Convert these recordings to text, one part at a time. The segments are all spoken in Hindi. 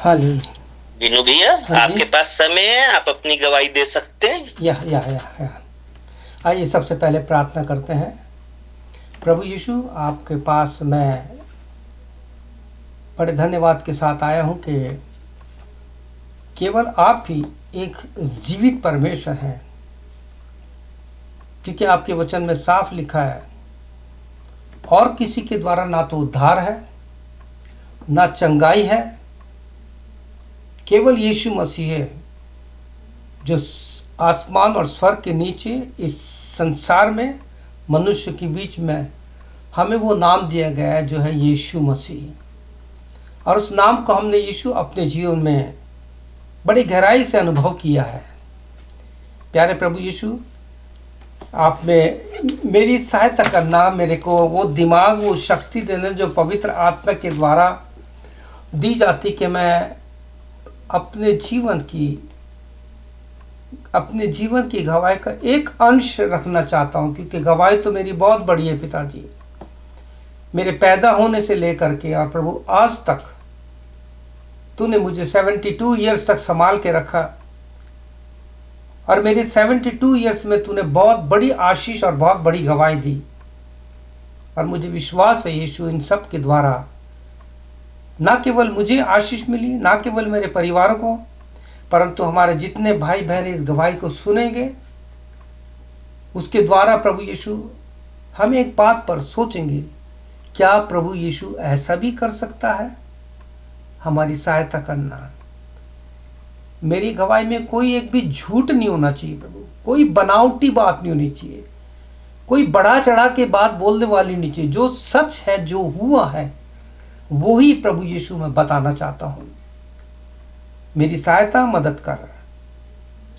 हाँ जी। विनू भैया, हाँ जी। आपके पास समय है? आप अपनी गवाही दे सकते हैं? या आइए सबसे पहले प्रार्थना करते हैं। प्रभु यीशु, आपके पास मैं बड़े धन्यवाद के साथ आया हूँ कि केवल आप ही एक जीवित परमेश्वर हैं, क्योंकि आपके वचन में साफ लिखा है, और किसी के द्वारा ना तो उद्धार है ना चंगाई है, केवल यीशु मसीह है जो आसमान और स्वर्ग के नीचे इस संसार में मनुष्य के बीच में हमें वो नाम दिया गया है जो है यीशु मसीह। और उस नाम को हमने यीशु अपने जीवन में बड़ी गहराई से अनुभव किया है। प्यारे प्रभु यीशु, आप में मेरी सहायता करना, मेरे को वो दिमाग, वो शक्ति देना जो पवित्र आत्मा के द्वारा दी जाती, कि मैं अपने जीवन की गवाही का एक अंश रखना चाहता हूँ, क्योंकि गवाही तो मेरी बहुत बड़ी है पिताजी। मेरे पैदा होने से लेकर के और प्रभु आज तक तूने मुझे 72 ईयर्स तक संभाल के रखा, और मेरे 72 ईयर्स में तूने बहुत बड़ी आशीष और बहुत बड़ी गवाही दी। और मुझे विश्वास है यीशु, इन सब के द्वारा ना केवल मुझे आशीष मिली, ना केवल मेरे परिवार को, परंतु हमारे जितने भाई बहन इस गवाही को सुनेंगे, उसके द्वारा प्रभु यीशु हम एक बात पर सोचेंगे, क्या प्रभु यीशु ऐसा भी कर सकता है? हमारी सहायता करना। मेरी गवाही में कोई एक भी झूठ नहीं होना चाहिए प्रभु, कोई बनावटी बात नहीं होनी चाहिए, कोई बढ़ा चढ़ा के बात बोलने वाली नहीं चाहिए। जो सच है, जो हुआ है, वो ही प्रभु यीशु मैं बताना चाहता हूँ। मेरी सहायता, मदद कर।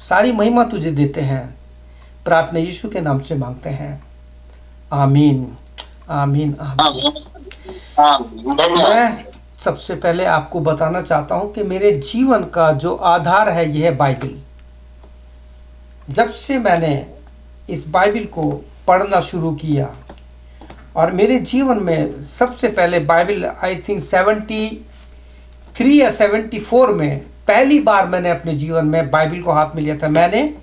सारी महिमा तुझे देते हैं, प्रार्थना यीशु के नाम से मांगते हैं, आमीन आमीन आमीन। मैं सबसे पहले आपको बताना चाहता हूं कि मेरे जीवन का जो आधार है यह है बाइबल। जब से मैंने इस बाइबल को पढ़ना शुरू किया, और मेरे जीवन में सबसे पहले बाइबल आई थिंक 73 या 74 में पहली बार मैंने अपने जीवन में बाइबल को हाथ में लिया था, मैंने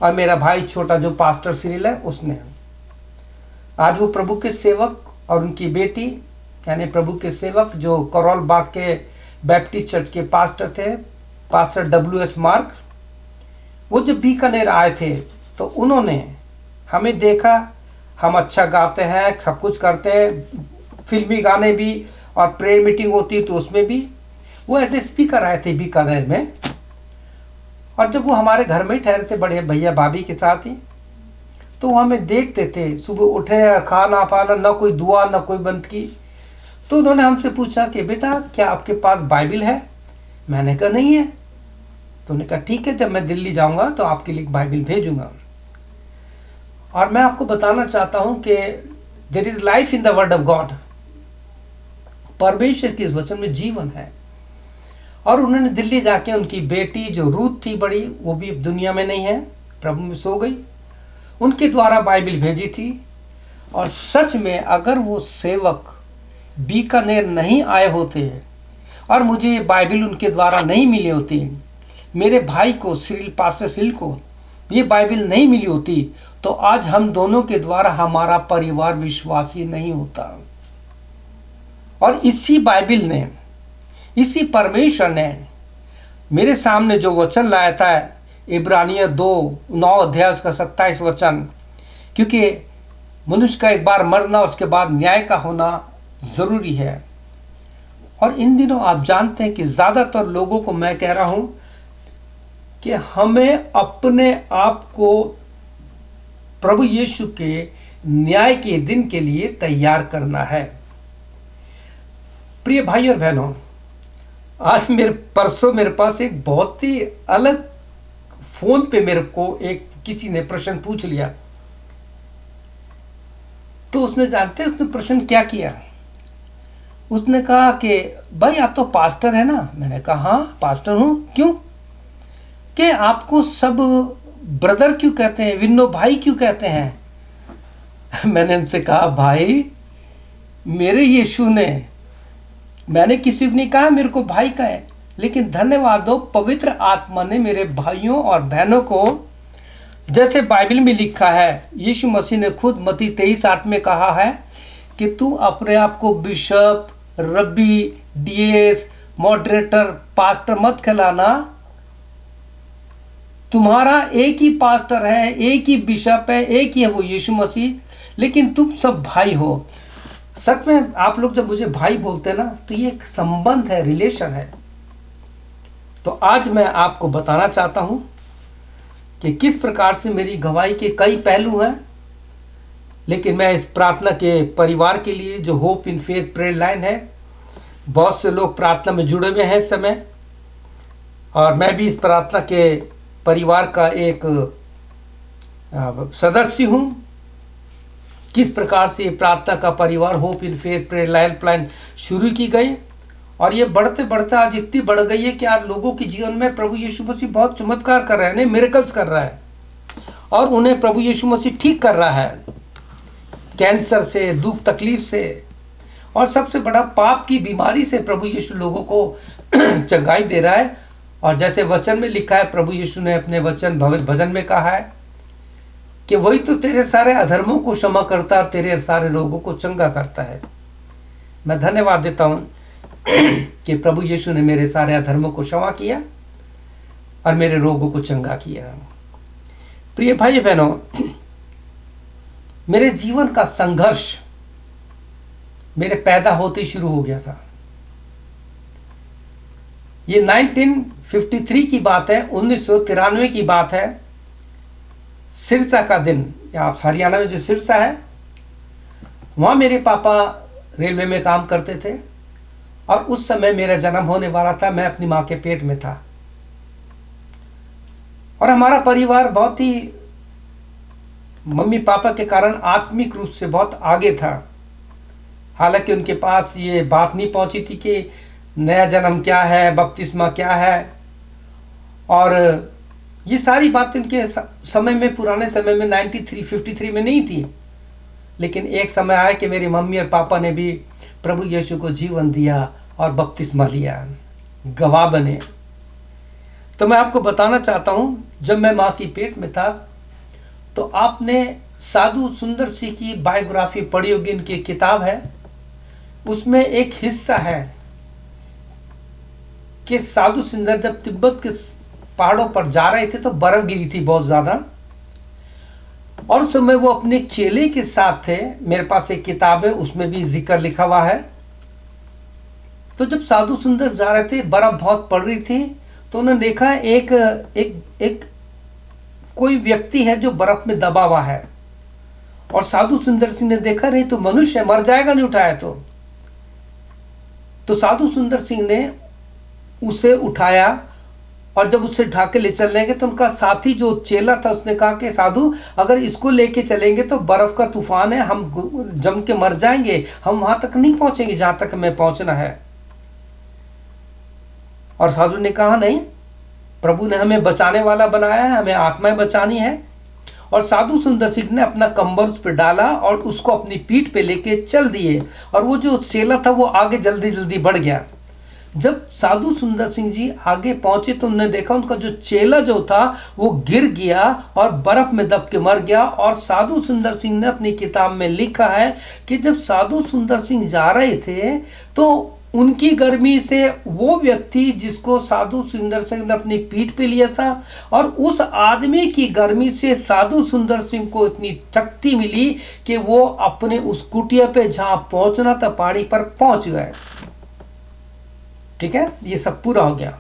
और मेरा भाई छोटा जो पास्टर सिरिल है उसने। आज वो प्रभु के सेवक और उनकी बेटी, यानी प्रभु के सेवक जो करौल बाग के बैप्टिस्ट चर्च के पास्टर थे, पास्टर WS मार्क, वो जब बीकानेर आए थे तो उन्होंने हमें देखा, हम अच्छा गाते हैं, सब कुछ करते हैं, फिल्मी गाने भी, और प्रेयर मीटिंग होती तो उसमें भी वो एज ए स्पीकर आए थे बीकानेर में। और जब वो हमारे घर में ही ठहरे थे बड़े भैया भाभी के साथ ही, तो वो हमें देखते थे, सुबह उठे, खाना पाना, ना कोई दुआ ना कोई बंद की। तो उन्होंने हमसे पूछा कि बेटा क्या आपके पास बाइबल है? मैंने कहा नहीं है। तो उन्होंने कहा ठीक है, जब मैं दिल्ली जाऊंगा तो आपके लिए बाइबल भेजूंगा। और मैं आपको बताना चाहता हूं कि there is life in the word of God. परमेश्वर के इस वचन में जीवन है। और उन्होंने दिल्ली जाके उनकी बेटी जो रूथ थी बड़ी, वो भी अब दुनिया में नहीं है, प्रभु में सो गई, उनके द्वारा बाइबल भेजी थी। और सच में अगर वो सेवक बीकानेर नहीं आए होते और मुझे ये बाइबल उनके द्वारा नहीं मिली होती, मेरे भाई को सिरिल, पास्टर सिरिल को ये बाइबल नहीं मिली होती, तो आज हम दोनों के द्वारा हमारा परिवार विश्वासी नहीं होता। और इसी बाइबल ने, इसी परमेश्वर ने मेरे सामने जो वचन लाया था, इब्रानियों 2:9 अध्याय उसका 27 वचन, क्योंकि मनुष्य का एक बार मरना, उसके बाद न्याय का होना जरूरी है। और इन दिनों आप जानते हैं कि ज्यादातर लोगों को मैं कह रहा हूं कि हमें अपने आप को प्रभु यीशु के न्याय के दिन के लिए तैयार करना है। प्रिय भाई और बहनों, आज परसों मेरे पास एक बहुत ही अलग फोन पे मेरे को एक किसी ने प्रश्न पूछ लिया। तो उसने, जानते हैं उसने प्रश्न क्या किया? उसने कहा कि भाई आप तो पास्टर है ना? मैंने कहा हाँ पास्टर हूं। क्यों? कि आपको सब ब्रदर क्यों कहते हैं, विन्नो भाई क्यों कहते हैं? मैंने उनसे कहा भाई मेरे यीशु ने, मैंने किसी को नहीं कहा मेरे को भाई का है, लेकिन धन्यवाद हो, पवित्र आत्मा ने मेरे भाइयों और बहनों को, जैसे बाइबल में लिखा है, यीशु मसीह ने खुद मत्ती 23:8 में कहा है कि तू अपने आप को बिशप, रब्बी, डीएस, मॉडरेटर, पास्टर मत कहलाना। तुम्हारा एक ही पास्टर है, एक ही बिशप है, एक ही है, वो यीशु मसीह, लेकिन तुम सब भाई हो। सच में आप लोग जब मुझे भाई बोलते हैं ना, तो ये एक संबंध है, रिलेशन है। तो आज मैं आपको बताना चाहता हूं कि किस प्रकार से मेरी गवाही के कई पहलू हैं, लेकिन मैं इस प्रार्थना के परिवार के लिए, जो hope in faith prayer line है, बहुत से लोग प्रार्थना में जुड़े हुए हैं इस समय, और मैं भी इस प्रार्थना के परिवार का एक सदस्य हूं। किस प्रकार से प्रार्थना का परिवार hope in faith prayer line plan शुरू की गई, और ये बढ़ते बढ़ते आज इतनी बढ़ गई है कि आज लोगों के जीवन में प्रभु यीशु मसीह बहुत चमत्कार कर रहे हैं, मिरेकल्स कर रहा है, और उन्हें प्रभु यीशु मसीह ठीक कर रहा है कैंसर से, दुख तकलीफ से, और सबसे बड़ा पाप की बीमारी से प्रभु यीशु लोगों को चंगाई दे रहा है। और जैसे वचन में लिखा है, प्रभु यीशु ने अपने भजन में कहा है कि वही तो तेरे सारे अधर्मों को क्षमा करता है और तेरे सारे रोगों को चंगा करता है। मैं धन्यवाद देता हूं कि प्रभु यीशु ने मेरे सारे अधर्मों को क्षमा किया और मेरे रोगों को चंगा किया। प्रिय भाई बहनों, मेरे जीवन का संघर्ष मेरे पैदा होते ही शुरू हो गया था। ये 1953 की बात है, 1993 की बात है। सिरसा का दिन, आप हरियाणा में जो सिरसा है, वहां मेरे पापा रेलवे में काम करते थे, और उस समय मेरा जन्म होने वाला था। मैं अपनी मां के पेट में था, और हमारा परिवार बहुत ही मम्मी पापा के कारण आत्मिक रूप से बहुत आगे था। हालांकि उनके पास ये बात नहीं पहुंची थी कि नया जन्म क्या है, बपतिस्मा क्या है, और ये सारी बातें उनके समय में, पुराने समय में 53 में नहीं थी। लेकिन एक समय आया कि मेरी मम्मी और पापा ने भी प्रभु यीशु को जीवन दिया और बपतिस्मा लिया, गवाह बने। तो मैं आपको बताना चाहता हूं, जब मैं मां की पेट में था, तो आपने साधु सुंदर सिंह की बायोग्राफी पढ़ी होगी, उनकी किताब है। उसमें एक हिस्सा है कि साधु सुंदर जब तिब्बत के पहाड़ों पर जा रहे थे तो बर्फ गिरी थी बहुत ज्यादा, और उस समय वो अपने चेले के साथ थे। मेरे पास एक किताब है, उसमें भी जिक्र लिखा हुआ है। तो जब साधु सुंदर जा रहे थे, बर्फ बहुत पड़ रही थी, तो उन्होंने देखा एक कोई व्यक्ति है जो बर्फ में दबा हुआ है, और साधु सुंदर सिंह ने देखा, नहीं तो मनुष्य मर जाएगा नहीं उठाया तो साधु सुंदर सिंह ने उसे उठाया, और जब उससे उठा के ले चलेंगे तो उनका साथी जो चेला था, उसने कहा कि साधु, अगर इसको लेके चलेंगे तो बर्फ का तूफान है, हम जम के मर जाएंगे, हम वहां तक नहीं पहुंचेंगे जहां तक हमें पहुंचना है। और साधु ने कहा, नहीं, प्रभु ने हमें बचाने वाला बनाया है, हमें आत्माएं बचानी है। और साधु सुंदर सिंह ने अपना कंबल उस पर डाला और उसको अपनी पीठ पे लेके चल दिए, और वो जो चेला था वो आगे जल्दी जल्दी बढ़ गया। जब साधु सुंदर सिंह जी आगे पहुंचे तो उन्होंने देखा उनका जो चेला जो था वो गिर गया और बर्फ में दब के मर गया। और साधु सुंदर सिंह ने अपनी किताब में लिखा है कि जब साधु सुंदर सिंह जा रहे थे तो उनकी गर्मी से वो व्यक्ति जिसको साधु सुंदर सिंह ने अपनी पीठ पे लिया था, और उस आदमी की गर्मी से साधु सुंदर सिंह को इतनी शक्ति मिली कि वो अपने उस कुटिया पे जहां पहुंचना था पहाड़ी पर पहुंच गए। ठीक है, ये सब पूरा हो गया।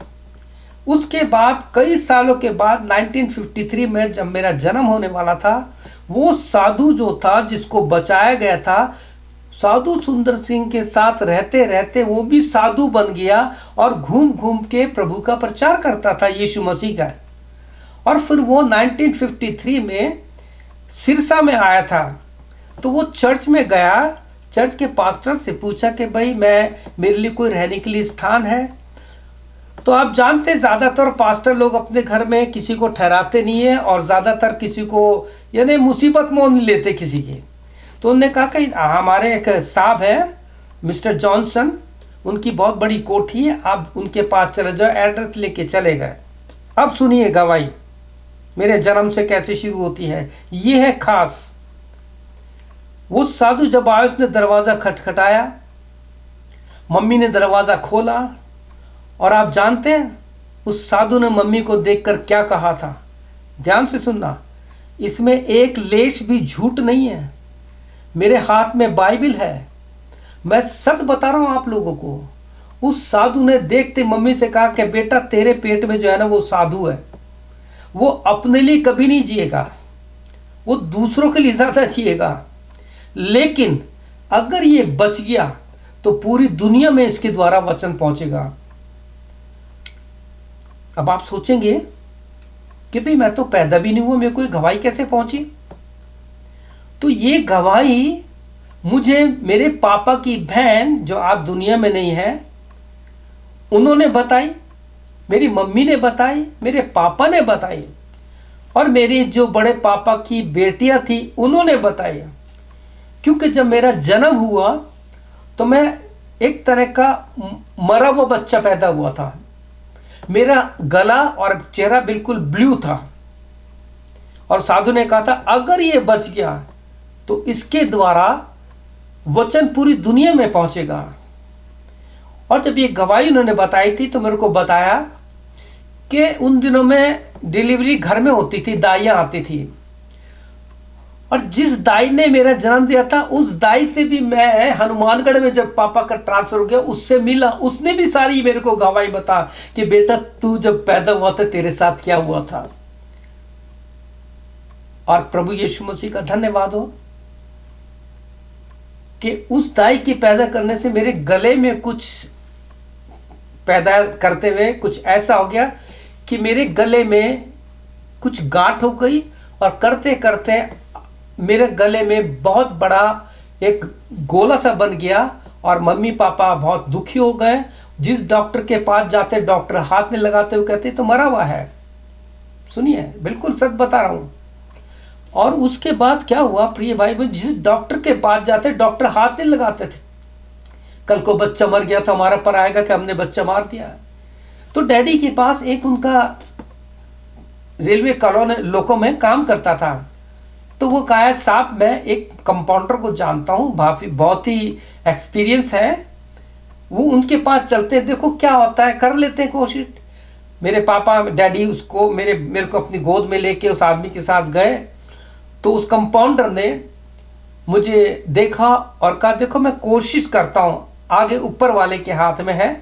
उसके बाद कई सालों के बाद 1953 में जब मेरा जन्म होने वाला था, वो साधु जो था जिसको बचाया गया था, साधु सुंदर सिंह के साथ रहते रहते वो भी साधु बन गया और घूम घूम के प्रभु का प्रचार करता था, यीशु मसीह का। और फिर वो 1953 में सिरसा में आया था, तो वो चर्च में गया, चर्च के पास्टर से पूछा कि भाई मेरे लिए कोई रहने के लिए स्थान है। तो आप जानते ज़्यादातर पास्टर लोग अपने घर में किसी को ठहराते नहीं है, और ज़्यादातर किसी को यानी मुसीबत में नहीं लेते किसी की। तो उन्होंने कहा कि हमारे एक साहब है मिस्टर जॉनसन, उनकी बहुत बड़ी कोठी है, आप उनके पास चले जाओ। एड्रेस लेके चले गए। अब सुनिए गवाही मेरे जन्म से कैसे शुरू होती है। ये है खास। वो साधु जब आया, उसने दरवाजा खटखटाया, मम्मी ने दरवाजा खोला, और आप जानते हैं उस साधु ने मम्मी को देखकर क्या कहा था? ध्यान से सुनना, इसमें एक लेश भी झूठ नहीं है। मेरे हाथ में बाइबल है, मैं सच बता रहा हूं आप लोगों को। उस साधु ने देखते मम्मी से कहा कि बेटा तेरे पेट में जो है ना वो साधु है, वो अपने लिए कभी नहीं जिएगा, वो दूसरों के लिए ज्यादा जिएगा, लेकिन अगर ये बच गया तो पूरी दुनिया में इसके द्वारा वचन पहुंचेगा। अब आप सोचेंगे कि भाई मैं तो पैदा भी नहीं हुआ, मेरे को ये गवाही कैसे पहुंची? तो ये गवाही मुझे मेरे पापा की बहन जो आज दुनिया में नहीं है उन्होंने बताई, मेरी मम्मी ने बताई, मेरे पापा ने बताई, और मेरी जो बड़े पापा की बेटियां थी उन्होंने बताई। क्योंकि जब मेरा जन्म हुआ तो मैं एक तरह का मरा हुआ बच्चा पैदा हुआ था। मेरा गला और चेहरा बिल्कुल ब्लू था, और साधु ने कहा था अगर ये बच गया तो इसके द्वारा वचन पूरी दुनिया में पहुंचेगा। और जब ये गवाही उन्होंने बताई थी तो मेरे को बताया कि उन दिनों में डिलीवरी घर में होती थी, दाइयां आती थी, और जिस दाई ने मेरा जन्म दिया था उस दाई से भी मैं हनुमानगढ़ में जब पापा का ट्रांसफर हो गया उससे मिला। उसने भी सारी मेरे को गवाही बता कि बेटा तू जब पैदा हुआ था तेरे साथ क्या हुआ था। और प्रभु यीशु मसीह का धन्यवाद हो कि उस दाई के पैदा करने से मेरे गले में कुछ पैदा करते हुए कुछ ऐसा हो गया कि मेरे गले में कुछ गांठ हो गई, और करते करते मेरे गले में बहुत बड़ा एक गोला सा बन गया, और मम्मी पापा बहुत दुखी हो गए। जिस डॉक्टर के पास जाते डॉक्टर हाथ नहीं लगाते हुए कहते तो मरा हुआ है। सुनिए, बिल्कुल सच बता रहा हूं। और उसके बाद क्या हुआ प्रिय भाई बहन, जिस डॉक्टर के पास जाते डॉक्टर हाथ नहीं लगाते थे। कल को बच्चा मर गया तो हमारा पर आएगा कि हमने बच्चा मार दिया। तो डैडी के पास एक उनका रेलवे कॉलोनी लोको में काम करता था, तो वो कहा साहब मैं एक कंपाउंडर को जानता हूँ, बहुत ही एक्सपीरियंस है, वो उनके पास चलते हैं, देखो क्या होता है, कर लेते हैं कोशिश। मेरे पापा डैडी उसको मेरे को अपनी गोद में लेके उस आदमी के साथ गए। तो उस कंपाउंडर ने मुझे देखा और कहा देखो मैं कोशिश करता हूँ, आगे ऊपर वाले के हाथ में है।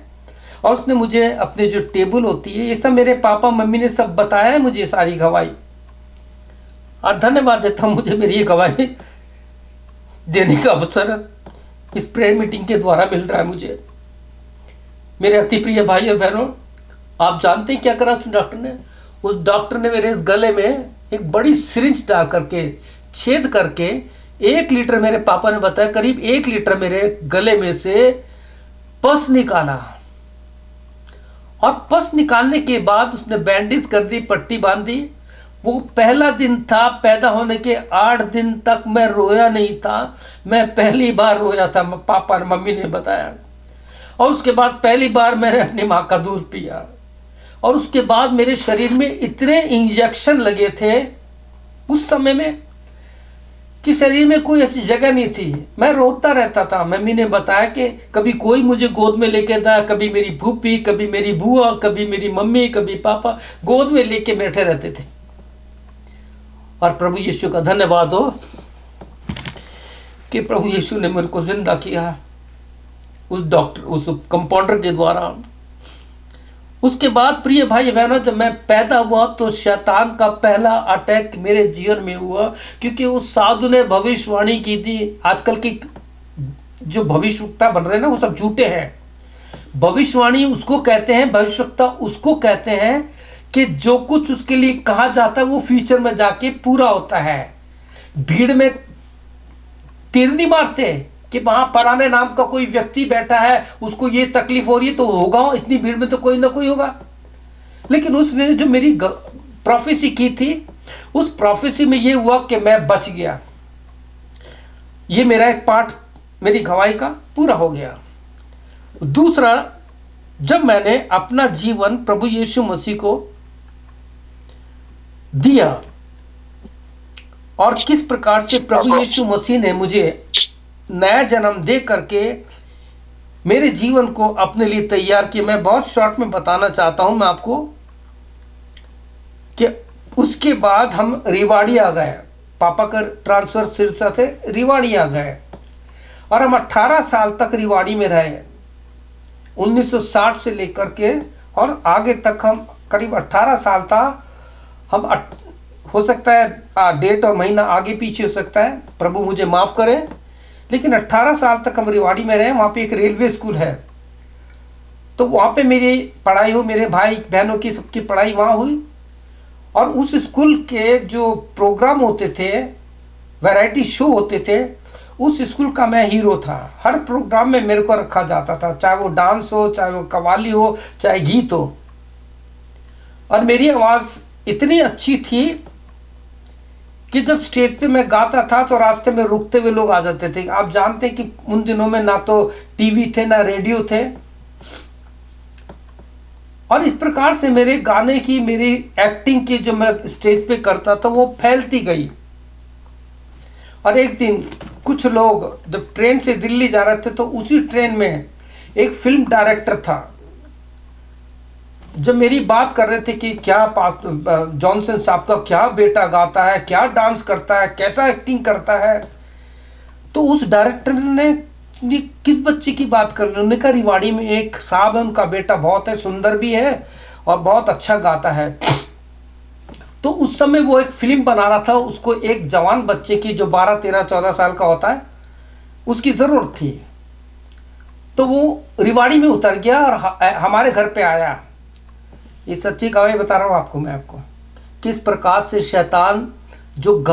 और उसने मुझे अपने जो टेबल होती है, ये सब मेरे पापा मम्मी ने सब बताया है मुझे, सारी गवाही। और धन्यवाद देता हूँ मुझे मेरी ये गवाही देने का अवसर इस प्रेयर मीटिंग के द्वारा मिल रहा है मुझे। मेरे अति प्रिय भाई और बहनों, आप जानते हैं क्या करा उस डॉक्टर ने? उस डॉक्टर ने मेरे इस गले में एक बड़ी सिरिंज डाल करके छेद करके 1 लीटर, मेरे पापा ने बताया करीब 1 लीटर मेरे गले में से पस निकाला। और पस निकालने के बाद उसने बैंडेज कर दी, पट्टी बांध दी। वो पहला दिन था, पैदा होने के 8 दिन तक मैं रोया नहीं था। मैं पहली बार रोया था, पापा और मम्मी ने बताया। और उसके बाद पहली बार मैंने अपनी माँ का दूध पिया। और उसके बाद मेरे शरीर में इतने इंजेक्शन लगे थे उस समय में कि शरीर में कोई ऐसी जगह नहीं थी। मैं रोता रहता था। मम्मी ने बताया कि कभी कोई मुझे गोद में लेके था, कभी मेरी फूफी, कभी मेरी बुआ, कभी मेरी मम्मी, कभी पापा गोद में लेके बैठे रहते थे। और प्रभु यीशु का धन्यवाद हो कि प्रभु यीशु ने मेरे को जिंदा किया उस डॉक्टर, उस कंपाउंडर के द्वारा। उसके बाद प्रिय भाई बहनों, जब मैं पैदा हुआ तो शैतान का पहला अटैक मेरे जीवन में हुआ, क्योंकि उस साधु ने भविष्यवाणी की थी। आजकल की जो भविष्यवक्ता बन रहे हैं ना, वो सब झूठे हैं। भविष्यवाणी उसको कहते हैं, भविष्यवक्ता उसको कहते हैं कि जो कुछ उसके लिए कहा जाता है वो फ्यूचर में जाके पूरा होता है। भीड़ में तीर नहीं मारते कि वहां पराने नाम का कोई व्यक्ति बैठा है, उसको ये तकलीफ हो रही है तो होगा, इतनी भीड़ में तो कोई ना कोई होगा। लेकिन उसने जो मेरी प्रोफेसी की थी, उस प्रोफेसी में ये हुआ कि मैं बच गया। ये मेरा एक पार्ट मेरी गवाही का पूरा हो गया। दूसरा, जब मैंने अपना जीवन प्रभु यीशु मसीह को दिया और किस प्रकार से प्रभु यीशु मसीह ने मुझे नया जन्म दे करके मेरे जीवन को अपने लिए तैयार किया, मैं बहुत शॉर्ट में बताना चाहता हूं मैं आपको कि उसके बाद हम रेवाड़ी आ गए। पापा का ट्रांसफर सिरसा से रेवाड़ी आ गए और हम 18 साल तक रेवाड़ी में रहे, 1960 से लेकर के और आगे तक हम करीब 18 साल था। हम हो सकता है डेट और महीना आगे पीछे हो सकता है, प्रभु मुझे माफ़ करे, लेकिन 18 साल तक हम रेवाड़ी में रहे। वहाँ पे एक रेलवे स्कूल है, तो वहाँ पे मेरी पढ़ाई हो, मेरे भाई बहनों की सबकी पढ़ाई वहाँ हुई। और उस स्कूल के जो प्रोग्राम होते थे, वैरायटी शो होते थे, उस स्कूल का मैं हीरो था। हर प्रोग्राम में मेरे को रखा जाता था, चाहे वो डांस हो, चाहे वो कव्वाली हो, चाहे गीत हो। और मेरी आवाज़ इतनी अच्छी थी कि जब स्टेज पे मैं गाता था तो रास्ते में रुकते हुए लोग आ जाते थे। आप जानते हैं कि उन दिनों में ना तो टीवी थे ना रेडियो थे, और इस प्रकार से मेरे गाने की, मेरी एक्टिंग की जो मैं स्टेज पे करता था वो फैलती गई। और एक दिन कुछ लोग जब ट्रेन से दिल्ली जा रहे थे तो उसी ट्रेन में एक फिल्म डायरेक्टर था, जब मेरी बात कर रहे थे कि क्या जॉनसन साहब का क्या बेटा गाता है, क्या डांस करता है, कैसा एक्टिंग करता है, तो उस डायरेक्टर ने किस बच्चे की बात कर रहे हैं? उन्होंने कहा रिवाड़ी में एक साहब है, उनका बेटा बहुत है, सुंदर भी है और बहुत अच्छा गाता है। तो उस समय वो एक फिल्म बना रहा था, उसको एक जवान बच्चे की जो 12, 13, 14 साल का होता है उसकी ज़रूरत थी। तो वो रिवाड़ी में उतर गया और हमारे घर पे आया। ये सच्ची गवाही बता रहा हूँ आपको मैं, आपको किस प्रकार से शैतान जो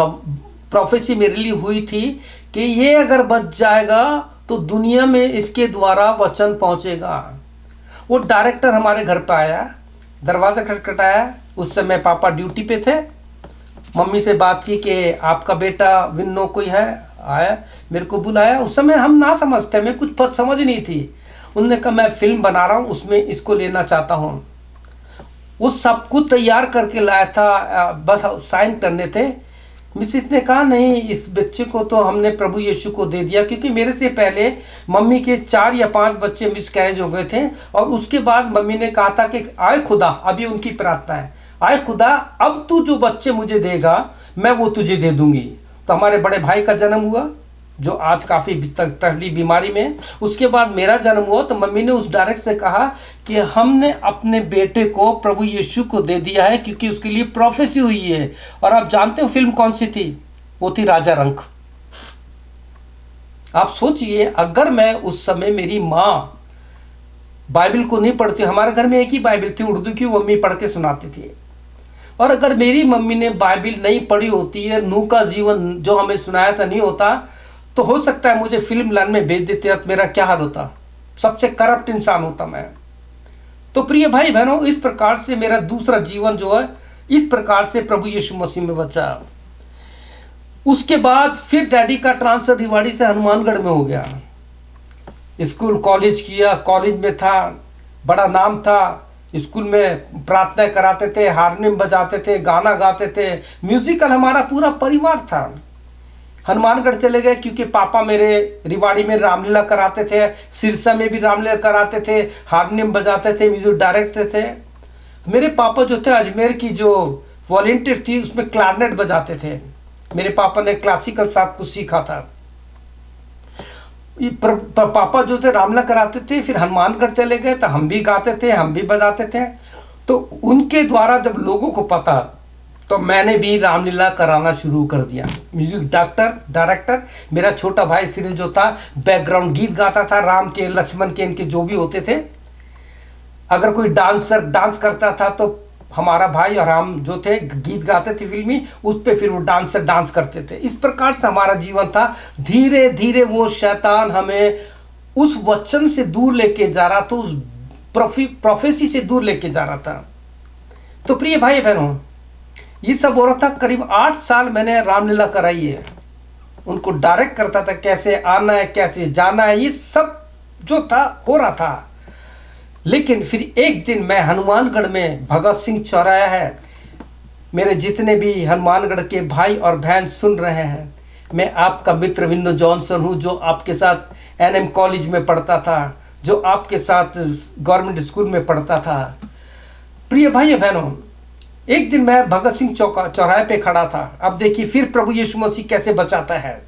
प्रोफेसी मेरे लिए हुई थी कि ये अगर बच जाएगा तो दुनिया में इसके द्वारा वचन पहुंचेगा। वो डायरेक्टर हमारे घर पे आया, दरवाज़ा खटखटाया। उस समय पापा ड्यूटी पे थे। मम्मी से बात की कि आपका बेटा विन्नो कोई है, आया, मेरे को बुलाया। उस समय हम ना समझते, मैं कुछ पता समझ नहीं थी। उन्होंने कहा मैं फिल्म बना रहा हूँ, उसमें इसको लेना चाहता हूँ। वो सब कुछ तैयार करके लाया था, बस साइन करने थे। मिसेस ने कहा नहीं, इस बच्चे को तो हमने प्रभु यीशु को दे दिया, क्योंकि मेरे से पहले मम्मी के 4 या 5 बच्चे मिसकैरेज हो गए थे। और उसके बाद मम्मी ने कहा था कि आए खुदा, अभी उनकी प्रार्थना है, आए खुदा अब तू जो बच्चे मुझे देगा मैं वो तुझे दे दूंगी। तो हमारे बड़े भाई का जन्म हुआ जो आज काफ़ी तकलीफ बीमारी में है। उसके बाद मेरा जन्म हुआ तो मम्मी ने उस डायरेक्ट से कहा कि हमने अपने बेटे को प्रभु यीशु को दे दिया है, क्योंकि उसके लिए प्रोफेसी हुई है। और आप जानते हो फिल्म कौन सी थी? वो थी राजा रंक। आप सोचिए, अगर मैं उस समय, मेरी माँ बाइबल को नहीं पढ़ती, हमारे घर में एक ही बाइबल थी उर्दू की, वो मम्मी पढ़ के सुनाती थी, और अगर मेरी मम्मी ने बाइबल नहीं पढ़ी होती है, नूह का जीवन जो हमें सुनाया था नहीं होता, तो हो सकता है मुझे फिल्म लाइन में भेज देते, तो मेरा क्या हाल होता, सबसे करप्ट इंसान होता मैं। तो प्रिय भाई बहनों, इस प्रकार से मेरा दूसरा जीवन जो है इस प्रकार से प्रभु यीशु मसीह में बचा। उसके बाद फिर डैडी का ट्रांसफर रेवाड़ी से हनुमानगढ़ में हो गया। स्कूल कॉलेज किया, कॉलेज में था, बड़ा नाम था, स्कूल में प्रार्थना कराते थे, हारमोनियम बजाते थे, गाना गाते थे, म्यूजिकल हमारा पूरा परिवार था। हनुमानगढ़ चले गए क्योंकि पापा मेरे रिवाड़ी में रामलीला कराते थे, सिरसा में भी रामलीला कराते थे, हारमोनियम बजाते थे, म्यूजिक डायरेक्टर थे। मेरे पापा जो थे अजमेर की जो वॉलेंटियर थी उसमें क्लारनेट बजाते थे। मेरे पापा ने क्लासिकल साथ कुछ सीखा था। पापा जो थे रामलीला कराते थे, फिर हनुमानगढ़ चले गए तो हम भी गाते थे, हम भी बजाते थे। तो उनके द्वारा जब लोगों को पता, तो मैंने भी रामलीला कराना शुरू कर दिया। म्यूजिक डायरेक्टर मेरा छोटा भाई सिरिल जो था, बैकग्राउंड गीत गाता था, राम के, लक्ष्मण के, इनके जो भी होते थे। अगर कोई डांसर डांस करता था तो हमारा भाई और हम जो थे गीत गाते थे फिल्मी, उस पर फिर वो डांसर डांस करते थे। इस प्रकार से हमारा जीवन था। धीरे धीरे वो शैतान हमें उस वचन से दूर लेके जा रहा था, उस प्रोफेसी से दूर लेके जा रहा था। तो प्रिय भाई बहनों, ये सब हो रहा था। करीब 8 साल मैंने रामलीला कराई है। उनको डायरेक्ट करता था, कैसे आना है, कैसे जाना है, ये सब जो था हो रहा था। लेकिन फिर एक दिन मैं हनुमानगढ़ में, भगत सिंह चौराहा है, मेरे जितने भी हनुमानगढ़ के भाई और बहन सुन रहे हैं, मैं आपका मित्र विन्नो जॉनसन हूँ, जो आपके साथ एनएम कॉलेज में पढ़ता था, जो आपके साथ गवर्नमेंट स्कूल में पढ़ता था। प्रिय भाई बहनों, एक दिन मैं भगत सिंह चौराहे पे खड़ा था। अब देखिए फिर प्रभु यीशु मसीह कैसे बचाता है।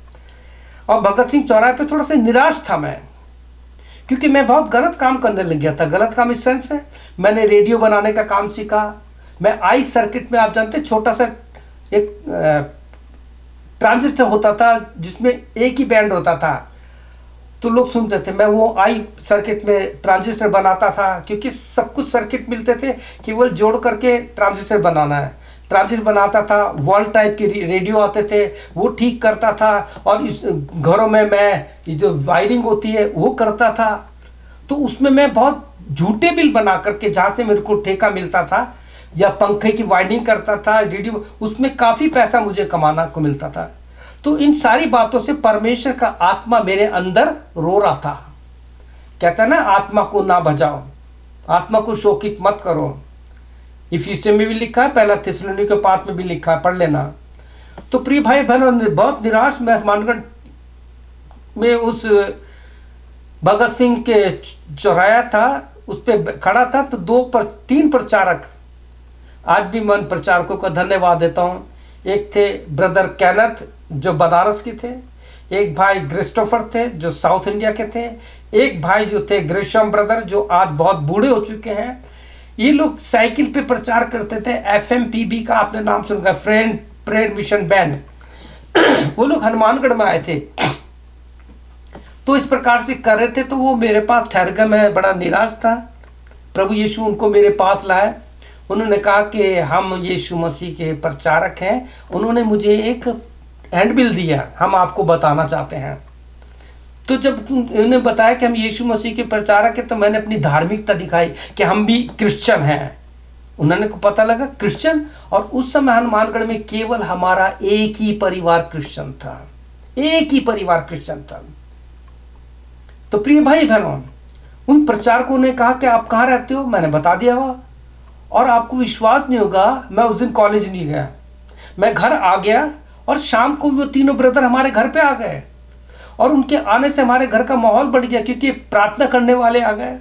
और भगत सिंह चौराहे पे थोड़ा सा निराश था मैं, क्योंकि मैं बहुत गलत काम करने लग गया था। गलत काम इस सेंस है, मैंने रेडियो बनाने का काम सीखा। मैं आई सर्किट में, आप जानते, छोटा सा एक ट्रांजिस्टर होता था जिसमें एक ही बैंड होता था, तो लोग सुनते थे। मैं वो आई सर्किट में ट्रांजिस्टर बनाता था, क्योंकि सब कुछ सर्किट मिलते थे, केवल जोड़ करके ट्रांजिस्टर बनाना है। ट्रांजिस्टर बनाता था, वॉल टाइप के रेडियो आते थे, वो ठीक करता था। और इस घरों में मैं ये जो वायरिंग होती है वो करता था। तो उसमें मैं बहुत झूठे बिल बना करके, जहाँ से मेरे को ठेका मिलता था, या पंखे की वायरिंग करता था रेडियो, उसमें काफ़ी पैसा मुझे कमाना को मिलता था। तो इन सारी बातों से परमेश्वर का आत्मा मेरे अंदर रो रहा था। कहता है ना, आत्मा को ना भजाओ, आत्मा को शोकित मत करो। इफिसियों में भी लिखा है, पहला थिस्सलुनीके के पाठ में भी लिखा है, पढ़ लेना। तो प्रिय भाई बहनों, बहुत निराश मैं हनुमानगढ़ में उस भगत सिंह के चौराहा था, उस पर खड़ा था। तो 3 प्रचारक, आज भी मैं प्रचारकों का धन्यवाद देता हूँ। एक थे ब्रदर कैनथ जो बनारस के थे, एक भाई क्रिस्टोफर थे जो साउथ इंडिया के थे, एक भाई जो थे ग्रेशम ब्रदर जो आज बहुत बूढ़े हो चुके हैं। ये लोग साइकिल पे प्रचार करते थे। FMPB का आपने नाम सुना, फ्रेंड प्रेयर मिशन बैंड। वो लोग हनुमानगढ़ में आए थे, तो इस प्रकार से कर रहे थे। तो वो मेरे पास ठहर गए, मैं बड़ा निराश था। प्रभु यीशु उनको मेरे पास लाए। उन्होंने कहा कि हम यीशु मसीह के प्रचारक हैं। उन्होंने मुझे एक हैंडबिल दिया, हम आपको बताना चाहते हैं। तो जब उन्होंने बताया कि हम यीशु मसीह के प्रचारक हैं, तो मैंने अपनी धार्मिकता दिखाई कि हम भी क्रिश्चियन हैं। उन्होंने को पता लगा क्रिश्चियन, और उस समय हनुमानगढ़ में केवल हमारा एक ही परिवार क्रिश्चियन था, एक ही परिवार क्रिश्चियन था। तो प्रिय भाई बहनों, उन प्रचारकों ने कहा कि आप कहाँ रहते हो, मैंने बता दिया हुआ। और आपको विश्वास नहीं होगा, मैं उस दिन कॉलेज नहीं गया, मैं घर आ गया। और शाम को वो तीनों ब्रदर हमारे घर पे आ गए, और उनके आने से हमारे घर का माहौल बढ़ गया, क्योंकि प्रार्थना करने वाले आ गए।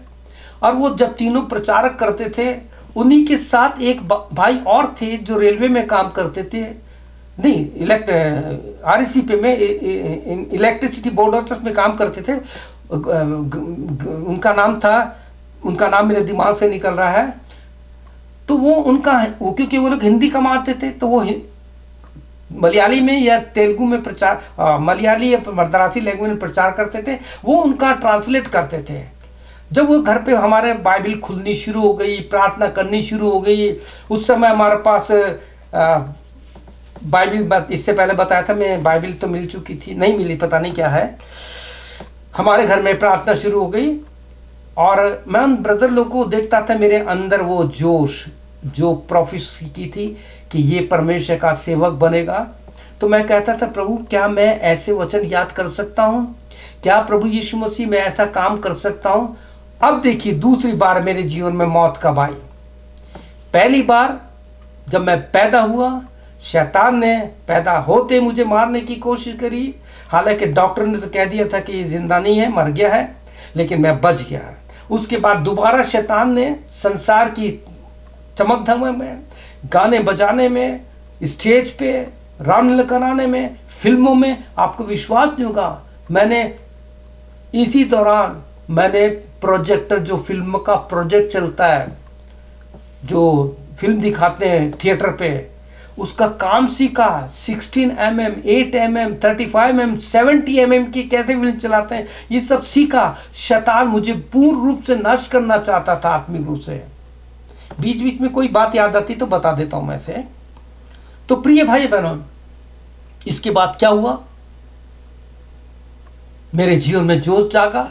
और वो जब तीनों प्रचारक करते थे, उन्हीं के साथ एक भाई और थे जो रेलवे में काम करते थे, नहीं REC पे में इलेक्ट्रिसिटी बोर्ड ऑफ में काम करते थे। उनका नाम मेरे दिमाग से निकल रहा है। तो वो क्योंकि वो लोग हिंदी कमाते थे, तो वो मलयाली में या तेलुगु में मलयाली या मद्रासी लैंग्वेज में प्रचार करते थे, वो उनका ट्रांसलेट करते थे। जब वो घर पे हमारे बाइबिल खुलनी शुरू हो गई, प्रार्थना करनी शुरू हो गई, उस समय हमारे पास बाइबिल, इससे पहले बताया था मैं, बाइबिल तो मिल चुकी थी, नहीं मिली, पता नहीं क्या है। हमारे घर में प्रार्थना शुरू हो गई, और मैं उन ब्रदर लोगों को देखता था, मेरे अंदर वो जोश जो प्रोफेसी की थी कि ये परमेश्वर का सेवक बनेगा। तो मैं कहता था, प्रभु क्या मैं ऐसे वचन याद कर सकता हूँ? क्या प्रभु यीशु मसीह मैं ऐसा काम कर सकता हूँ? अब देखिए, दूसरी बार मेरे जीवन में मौत कब आई। पहली बार जब मैं पैदा हुआ, शैतान ने पैदा होते मुझे मारने की कोशिश करी। हालांकि डॉक्टर ने तो कह दिया था कि ये जिंदा नहीं है, मर गया है, लेकिन मैं बच गया। उसके बाद दोबारा शैतान ने संसार की चमक धमक में, गाने बजाने में, स्टेज पे रामलीला कराने में, फिल्मों में, आपको विश्वास नहीं होगा, मैंने इसी दौरान मैंने प्रोजेक्टर, जो फिल्म का प्रोजेक्ट चलता है, जो फिल्म दिखाते हैं थिएटर पे, उसका काम सीखा। 16 mm, 8 mm, 35 mm, 70 mm की कैसे फिल्म चलाते हैं, ये सब सीखा। शैतान मुझे पूर्ण रूप से नष्ट करना चाहता था, आत्मिक रूप से। बीच बीच में कोई बात याद आती तो बता देता हूं मैं से। तो प्रिय भाई बहनों, इसके बाद क्या हुआ, मेरे जीवन में जोश जागा,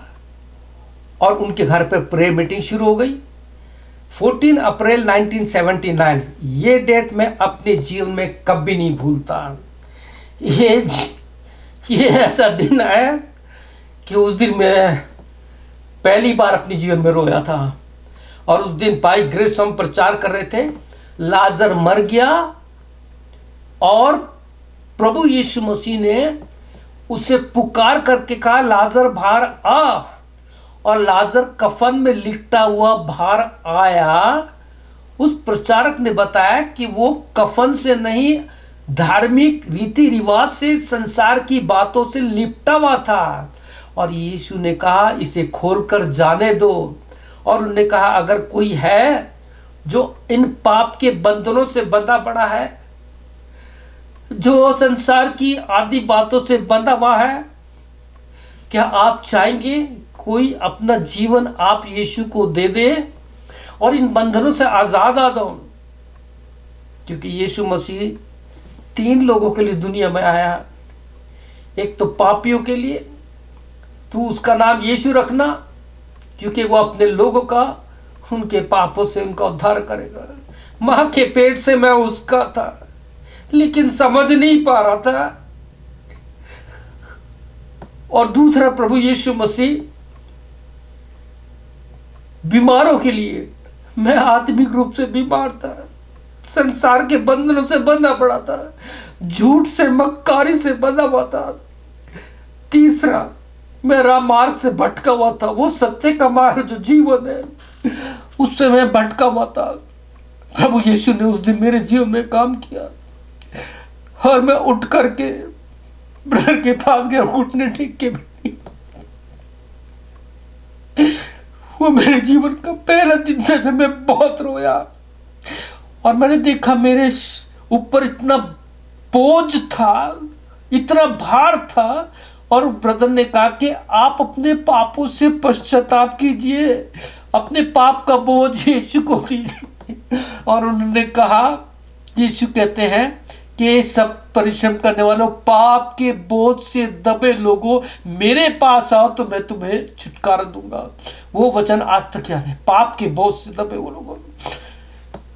और उनके घर पर प्रेयर मीटिंग शुरू हो गई। 14 अप्रैल 1979, ये डेट मैं अपने जीवन में कभी नहीं भूलता। ये ऐसा दिन आया कि उस दिन मैं पहली बार अपने जीवन में रोया था। और उस दिन भाई ग्रेस हम प्रचार कर रहे थे, लाजर मर गया और प्रभु यीशु मसीह ने उसे पुकार करके कहा, लाजर बाहर आ। और लाजर कफन में लिपटा हुआ बाहर आया। उस प्रचारक ने बताया कि वो कफन से नहीं, धार्मिक रीति रिवाज से, संसार की बातों से लिपटा हुआ था। और यीशु ने कहा, इसे खोलकर जाने दो। और उन्होंने कहा, अगर कोई है जो इन पाप के बंधनों से बंधा पड़ा है, जो संसार की आदि बातों से बंधा हुआ है, क्या आप चाहेंगे कोई अपना जीवन आप यीशु को दे दे और इन बंधनों से आजाद आ दो? क्योंकि यीशु मसीह 3 लोगों के लिए दुनिया में आया। एक तो पापियों के लिए, तू उसका नाम यीशु रखना क्योंकि वो अपने लोगों का, उनके पापों से उनका उद्धार करेगा। मां के पेट से मैं उसका था, लेकिन समझ नहीं पा रहा था। और दूसरा, प्रभु यीशु मसीह बीमारों के लिए, मैं आत्मिक रूप से बीमार था, संसार के बंधनों से बंधा पड़ा था, झूठ से, मक्कारी से बंधा हुआ था। तीसरा, मैं रामार्ग से भटका हुआ था, वो सत्य का मार्ग जो जीवन है, उससे मैं भटका हुआ था। प्रभु यीशु ने उस दिन मेरे जीवन में काम किया और मैं उठ करके ब्रदर के पास गया, घुटने टेक के बैठी। वो मेरे जीवन का पहला दिन था जब मैं बहुत रोया और मैंने देखा मेरे ऊपर इतना बोझ था, इतना भार था। और ब्रदर ने कहा कि आप अपने पापों से पश्चाताप कीजिए, अपने पाप का बोझ यीशु को दीजिए। और उन्होंने कहा, यीशु कहते हैं कि सब परिश्रम करने वालों, पाप के बोझ से दबे लोगों, मेरे पास आओ तो मैं तुम्हें छुटकारा दूंगा। वो वचन आज तक याद है, पाप के बोझ से दबे वो लोगों।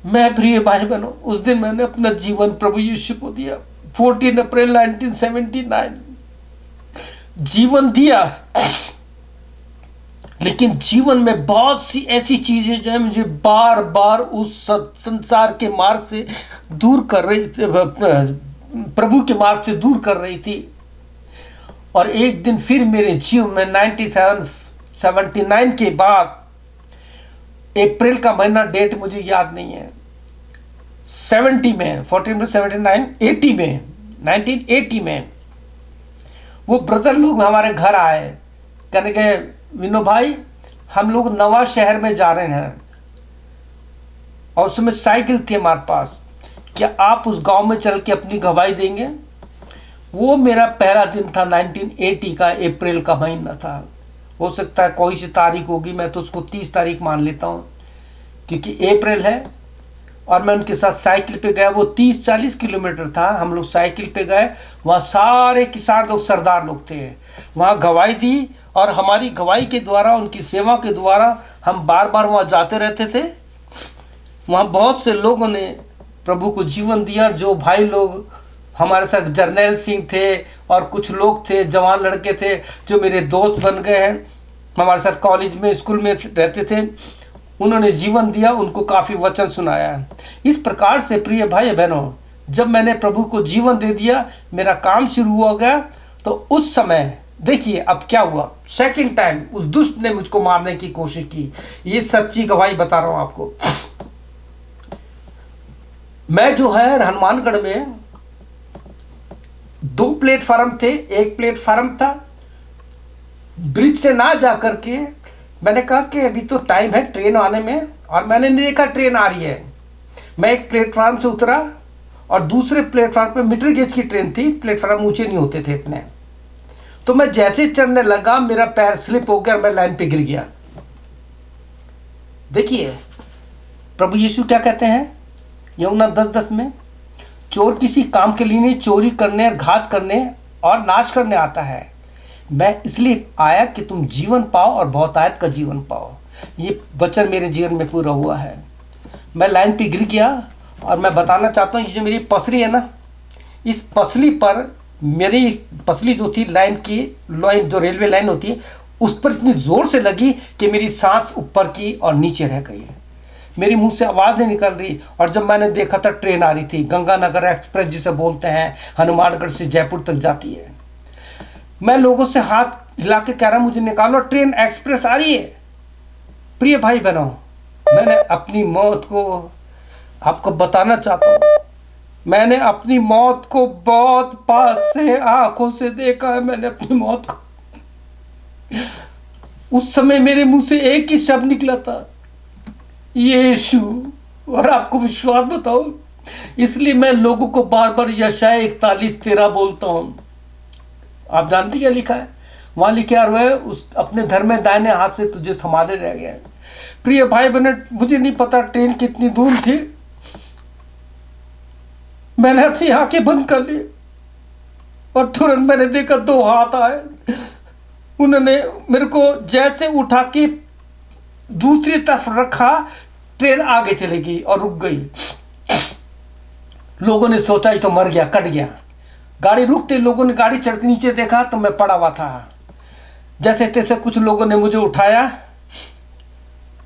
मैं प्रिय भाई बहनों, उस दिन मैंने अपना जीवन प्रभु यीशु को दिया। 14 अप्रैल 1979 जीवन दिया। लेकिन जीवन में बहुत सी ऐसी चीजें जो है मुझे बार बार उस संसार के मार्ग से दूर कर रही थी, प्रभु के मार्ग से दूर कर रही थी। और एक दिन फिर मेरे जीवन में 79 के बाद, अप्रैल का महीना, डेट मुझे याद नहीं है, 70 में, 14 79, 80 में, 1980 में वो ब्रदर लोग हमारे घर आए, कहने के, विनो भाई हम लोग नवा शहर में जा रहे हैं और उसमें साइकिल थी हमारे पास, क्या आप उस गांव में चल के अपनी गवाही देंगे? वो मेरा पहला दिन था, 1980 का अप्रैल का महीना था। हो सकता है कोई सी तारीख होगी, मैं तो उसको 30 तारीख मान लेता हूँ क्योंकि अप्रैल है। और मैं उनके साथ साइकिल पे गया, वो 30-40 किलोमीटर था, हम लोग साइकिल पे गए। वहाँ सारे किसान लोग, सरदार लोग थे, वहाँ गवाही दी। और हमारी गवाही के द्वारा, उनकी सेवा के द्वारा हम बार बार वहाँ जाते रहते थे। वहाँ बहुत से लोगों ने प्रभु को जीवन दिया। जो भाई लोग हमारे साथ, जर्नैल सिंह थे और कुछ लोग थे, जवान लड़के थे जो मेरे दोस्त बन गए हैं, हमारे साथ कॉलेज में, स्कूल में रहते थे, उन्होंने जीवन दिया, उनको काफ़ी वचन सुनाया। इस प्रकार से प्रिय भाई बहनों, जब मैंने प्रभु को जीवन दे दिया, मेरा काम शुरू हो गया। तो उस समय देखिए अब क्या हुआ, सेकंड टाइम उस दुष्ट ने मुझको मारने की कोशिश की। ये सच्ची गवाही बता रहा हूं आपको। मैं जो है हनुमानगढ़ में 2 प्लेटफार्म थे, एक प्लेटफार्म था ब्रिज से ना जा करके, मैंने कहा कि अभी तो टाइम है ट्रेन आने में, और मैंने नहीं देखा ट्रेन आ रही है। मैं एक प्लेटफार्म से उतरा और दूसरे प्लेटफार्म पे मीटर गेज की ट्रेन थी, प्लेटफार्म ऊंचे नहीं होते थे इतने। तो मैं जैसे चढ़ने लगा, मेरा पैर स्लिप हो गया और मैं लाइन पे गिर गया। देखिए प्रभु यीशु क्या कहते हैं यूहन्ना 10:10 में, चोर किसी काम के लिए नहीं, चोरी करने और घात करने और नाश करने आता है। मैं इसलिए आया कि तुम जीवन पाओ और बहुतायत का जीवन पाओ। ये वचन मेरे जीवन में पूरा हुआ है। मैं लाइन पे गिर गया और मैं बताना चाहता हूँ, ये जो मेरी पसली है ना, इस पसली पर, मेरी पसली जो थी लाइन की, लाइन जो रेलवे लाइन होती है, उस पर इतनी जोर से लगी कि मेरी सांस ऊपर की और नीचे रह गई। मेरी मुंह से आवाज नहीं निकल रही। और जब मैंने देखा था ट्रेन आ रही थी, गंगानगर एक्सप्रेस जिसे बोलते हैं, हनुमानगढ़ से जयपुर तक जाती है। मैं लोगों से हाथ हिला के कह रहा, मुझे निकालो, ट्रेन एक्सप्रेस आ रही है। प्रिय भाई बहनों, मैंने अपनी मौत को आपको बताना चाहता हूं। मैंने अपनी मौत को बहुत पास से आंखों से देखा है। मैंने अपनी मौत को, उस समय मेरे मुंह से एक ही शब्द निकला था, यीशु। और आपको विश्वास बताओ, इसलिए मैं लोगों को बार बार यशाया 41:13 बोलता हूं। आप जानते क्या लिखा है वहां? लिखा हुआ है, उस अपने धर्म में दाहिने हाथ से तुझे संभाले रह गया। प्रिय भाई बहन, मुझे नहीं पता ट्रेन कितनी दूर थी। मैंने अपनी आंखें बंद कर ली और तुरंत मैंने देखा 2 हाथ आए। उन्होंने मेरे को जैसे उठा के दूसरी तरफ रखा, ट्रेन आगे चली गई और रुक गई। लोगों ने सोचा ये तो मर गया, कट गया। गाड़ी रुकते लोगों ने गाड़ी चढ़ के नीचे देखा तो मैं पड़ा हुआ था। जैसे तैसे कुछ लोगों ने मुझे उठाया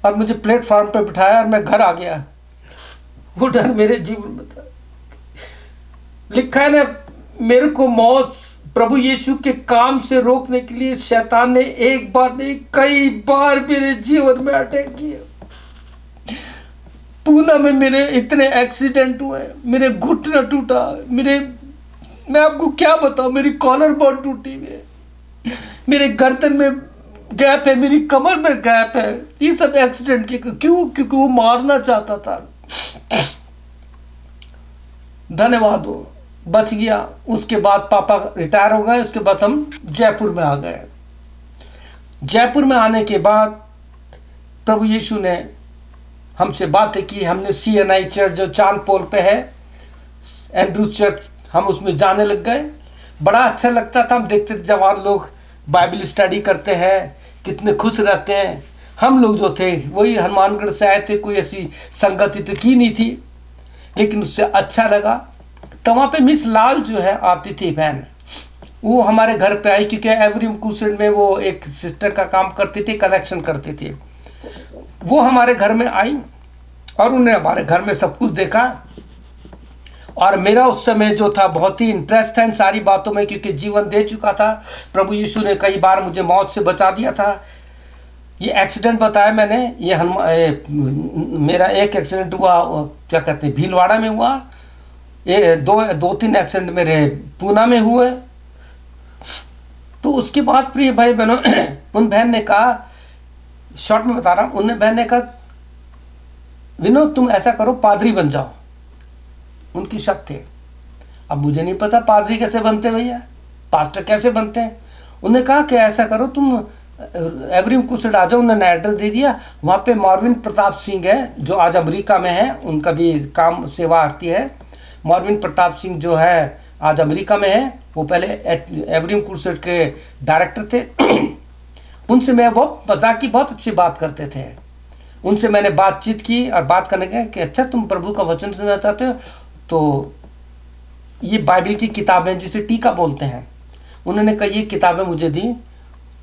और मुझे प्लेटफॉर्म पे बिठाया और मैं घर आ गया। वो डर मेरे जीवन में था। लिखा है ना, मेरे को मौत प्रभु यीशु के काम से रोकने के लिए शैतान ने एक बार नहीं कई बार मेरे जीवन में अटैक किया। पूना में मेरे इतने एक्सीडेंट हुए, मेरे घुटना टूटा, मैं आपको क्या बताऊं, मेरी कॉलर बोन टूटी हुई है, मेरे गर्दन में गैप है, मेरी कमर में गैप है। ये सब एक्सीडेंट के क्यों? क्योंकि वो मारना चाहता था। धन्यवाद, हो बच गया। उसके बाद पापा रिटायर हो गए। उसके बाद हम जयपुर में आ गए। जयपुर में आने के बाद प्रभु यीशु ने हमसे बातें की। हमने CNI चर्च जो चांदपोल पे है, एंड्रू चर्च, हम उसमें जाने लग गए। बड़ा अच्छा लगता था। हम देखते थे जवान लोग बाइबल स्टडी करते हैं, कितने खुश रहते हैं। हम लोग जो थे वही हनुमानगढ़ से आए थे, कोई ऐसी संगति तो की नहीं थी, लेकिन उससे अच्छा लगा। तो वहाँ पे मिस लाल जो है आती थी बहन, वो हमारे घर पे आई, क्योंकि एवरी कुशल में वो एक सिस्टर का काम करती थी, कलेक्शन करती थी। वो हमारे घर में आई और उन्हें हमारे घर में सब कुछ देखा। और मेरा उस समय जो था बहुत ही इंटरेस्ट था इन सारी बातों में, क्योंकि जीवन दे चुका था। प्रभु यीशु ने कई बार मुझे मौत से बचा दिया था। ये एक्सीडेंट बताया मैंने, ये मेरा एक एक्सीडेंट हुआ, क्या कहते हैं, भीलवाड़ा में हुआ। ये दो तीन एक्सीडेंट मेरे पूना में हुए। तो उसके बाद प्रिय भाई बहनों, उन बहन ने कहा, शॉर्ट में बता रहा हूँ, उन बहन ने कहा, विनोद तुम ऐसा करो, पादरी बन जाओ। उनकी शक थे। अब मुझे नहीं पता पादरी कैसे बनते भैया, पास्टर कैसे बनते हैं। उन्होंने कहा कि ऐसा करो, तुम एवरी कुशल आ जाओ। उन्होंने एड्रेस दे दिया। वहाँ पे मॉर्विन प्रताप सिंह है जो आज अमेरिका में है, उनका भी काम सेवा आती है। मॉर्विन प्रताप सिंह जो है आज अमेरिका में है, वो पहले एवरी कुशल के डायरेक्टर थे। उनसे मैं वो मजाक की बहुत अच्छी बात करते थे। उनसे मैंने बातचीत की और बात करने गया कि अच्छा तुम प्रभु का वचन सुनना चाहते हो तो ये बाइबल की किताबें जिसे टीका बोलते हैं, उन्होंने कहा ये किताबें मुझे दी।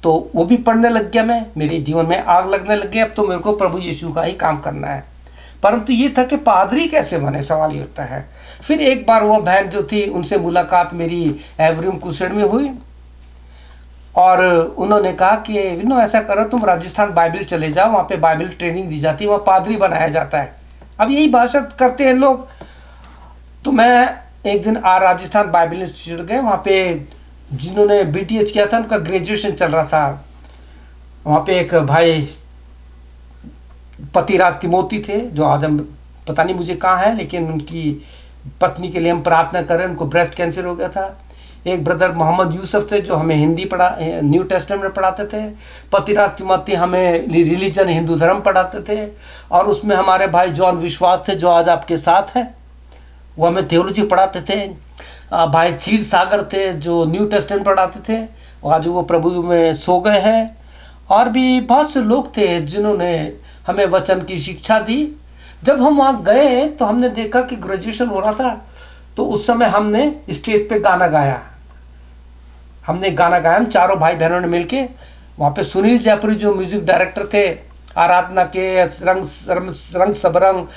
तो वो भी पढ़ने लग गया मैं, मेरे जीवन में आग लगने लग गया। अब तो मेरे को प्रभु यीशु का ही काम करना है। परंतु ये था कि पादरी कैसे बने, सवाल ये होता है। फिर एक बार वो बहन जो थी उनसे मुलाकात मेरी एवरीम कुशल में हुई और उन्होंने कहा कि विनो ऐसा करो, तुम राजस्थान बाइबल चले जाओ, वहाँ पे बाइबल ट्रेनिंग दी जाती है, वहाँ पादरी बनाया जाता है। अब यही भाषा करते हैं लोग। तो मैं एक दिन राजस्थान बाइबल इंस्टीट्यूट गए। वहाँ पे जिन्होंने BTH किया था उनका ग्रेजुएशन चल रहा था। वहाँ पे एक भाई पतिराज तिमोती थे, जो आज हम पता नहीं मुझे कहाँ है, लेकिन उनकी पत्नी के लिए हम प्रार्थना करें, उनको ब्रेस्ट कैंसर हो गया था। एक ब्रदर मोहम्मद यूसुफ थे जो हमें हिंदी न्यू टेस्टामेंट में पढ़ाते थे। पतिराज तिमोती हमें रिलीजन हिंदू धर्म पढ़ाते थे। और उसमें हमारे भाई जॉन विश्वास थे जो आज आपके साथ हैं, वो हमें थियोलॉजी पढ़ाते थे। भाई क्षीर सागर थे जो न्यू टेस्टामेंट पढ़ाते थे, आज वो प्रभु में सो गए हैं। और भी बहुत से लोग थे जिन्होंने हमें वचन की शिक्षा दी। जब हम वहाँ गए तो हमने देखा कि ग्रेजुएशन हो रहा था। तो उस समय हमने स्टेज पे गाना गाया। हमने गाना गाया, हम चारों भाई बहनों ने मिलके वहाँ पे सुनील जयपुरी जो म्यूजिक डायरेक्टर थे, आराधना के, रंग रंग सबरंग,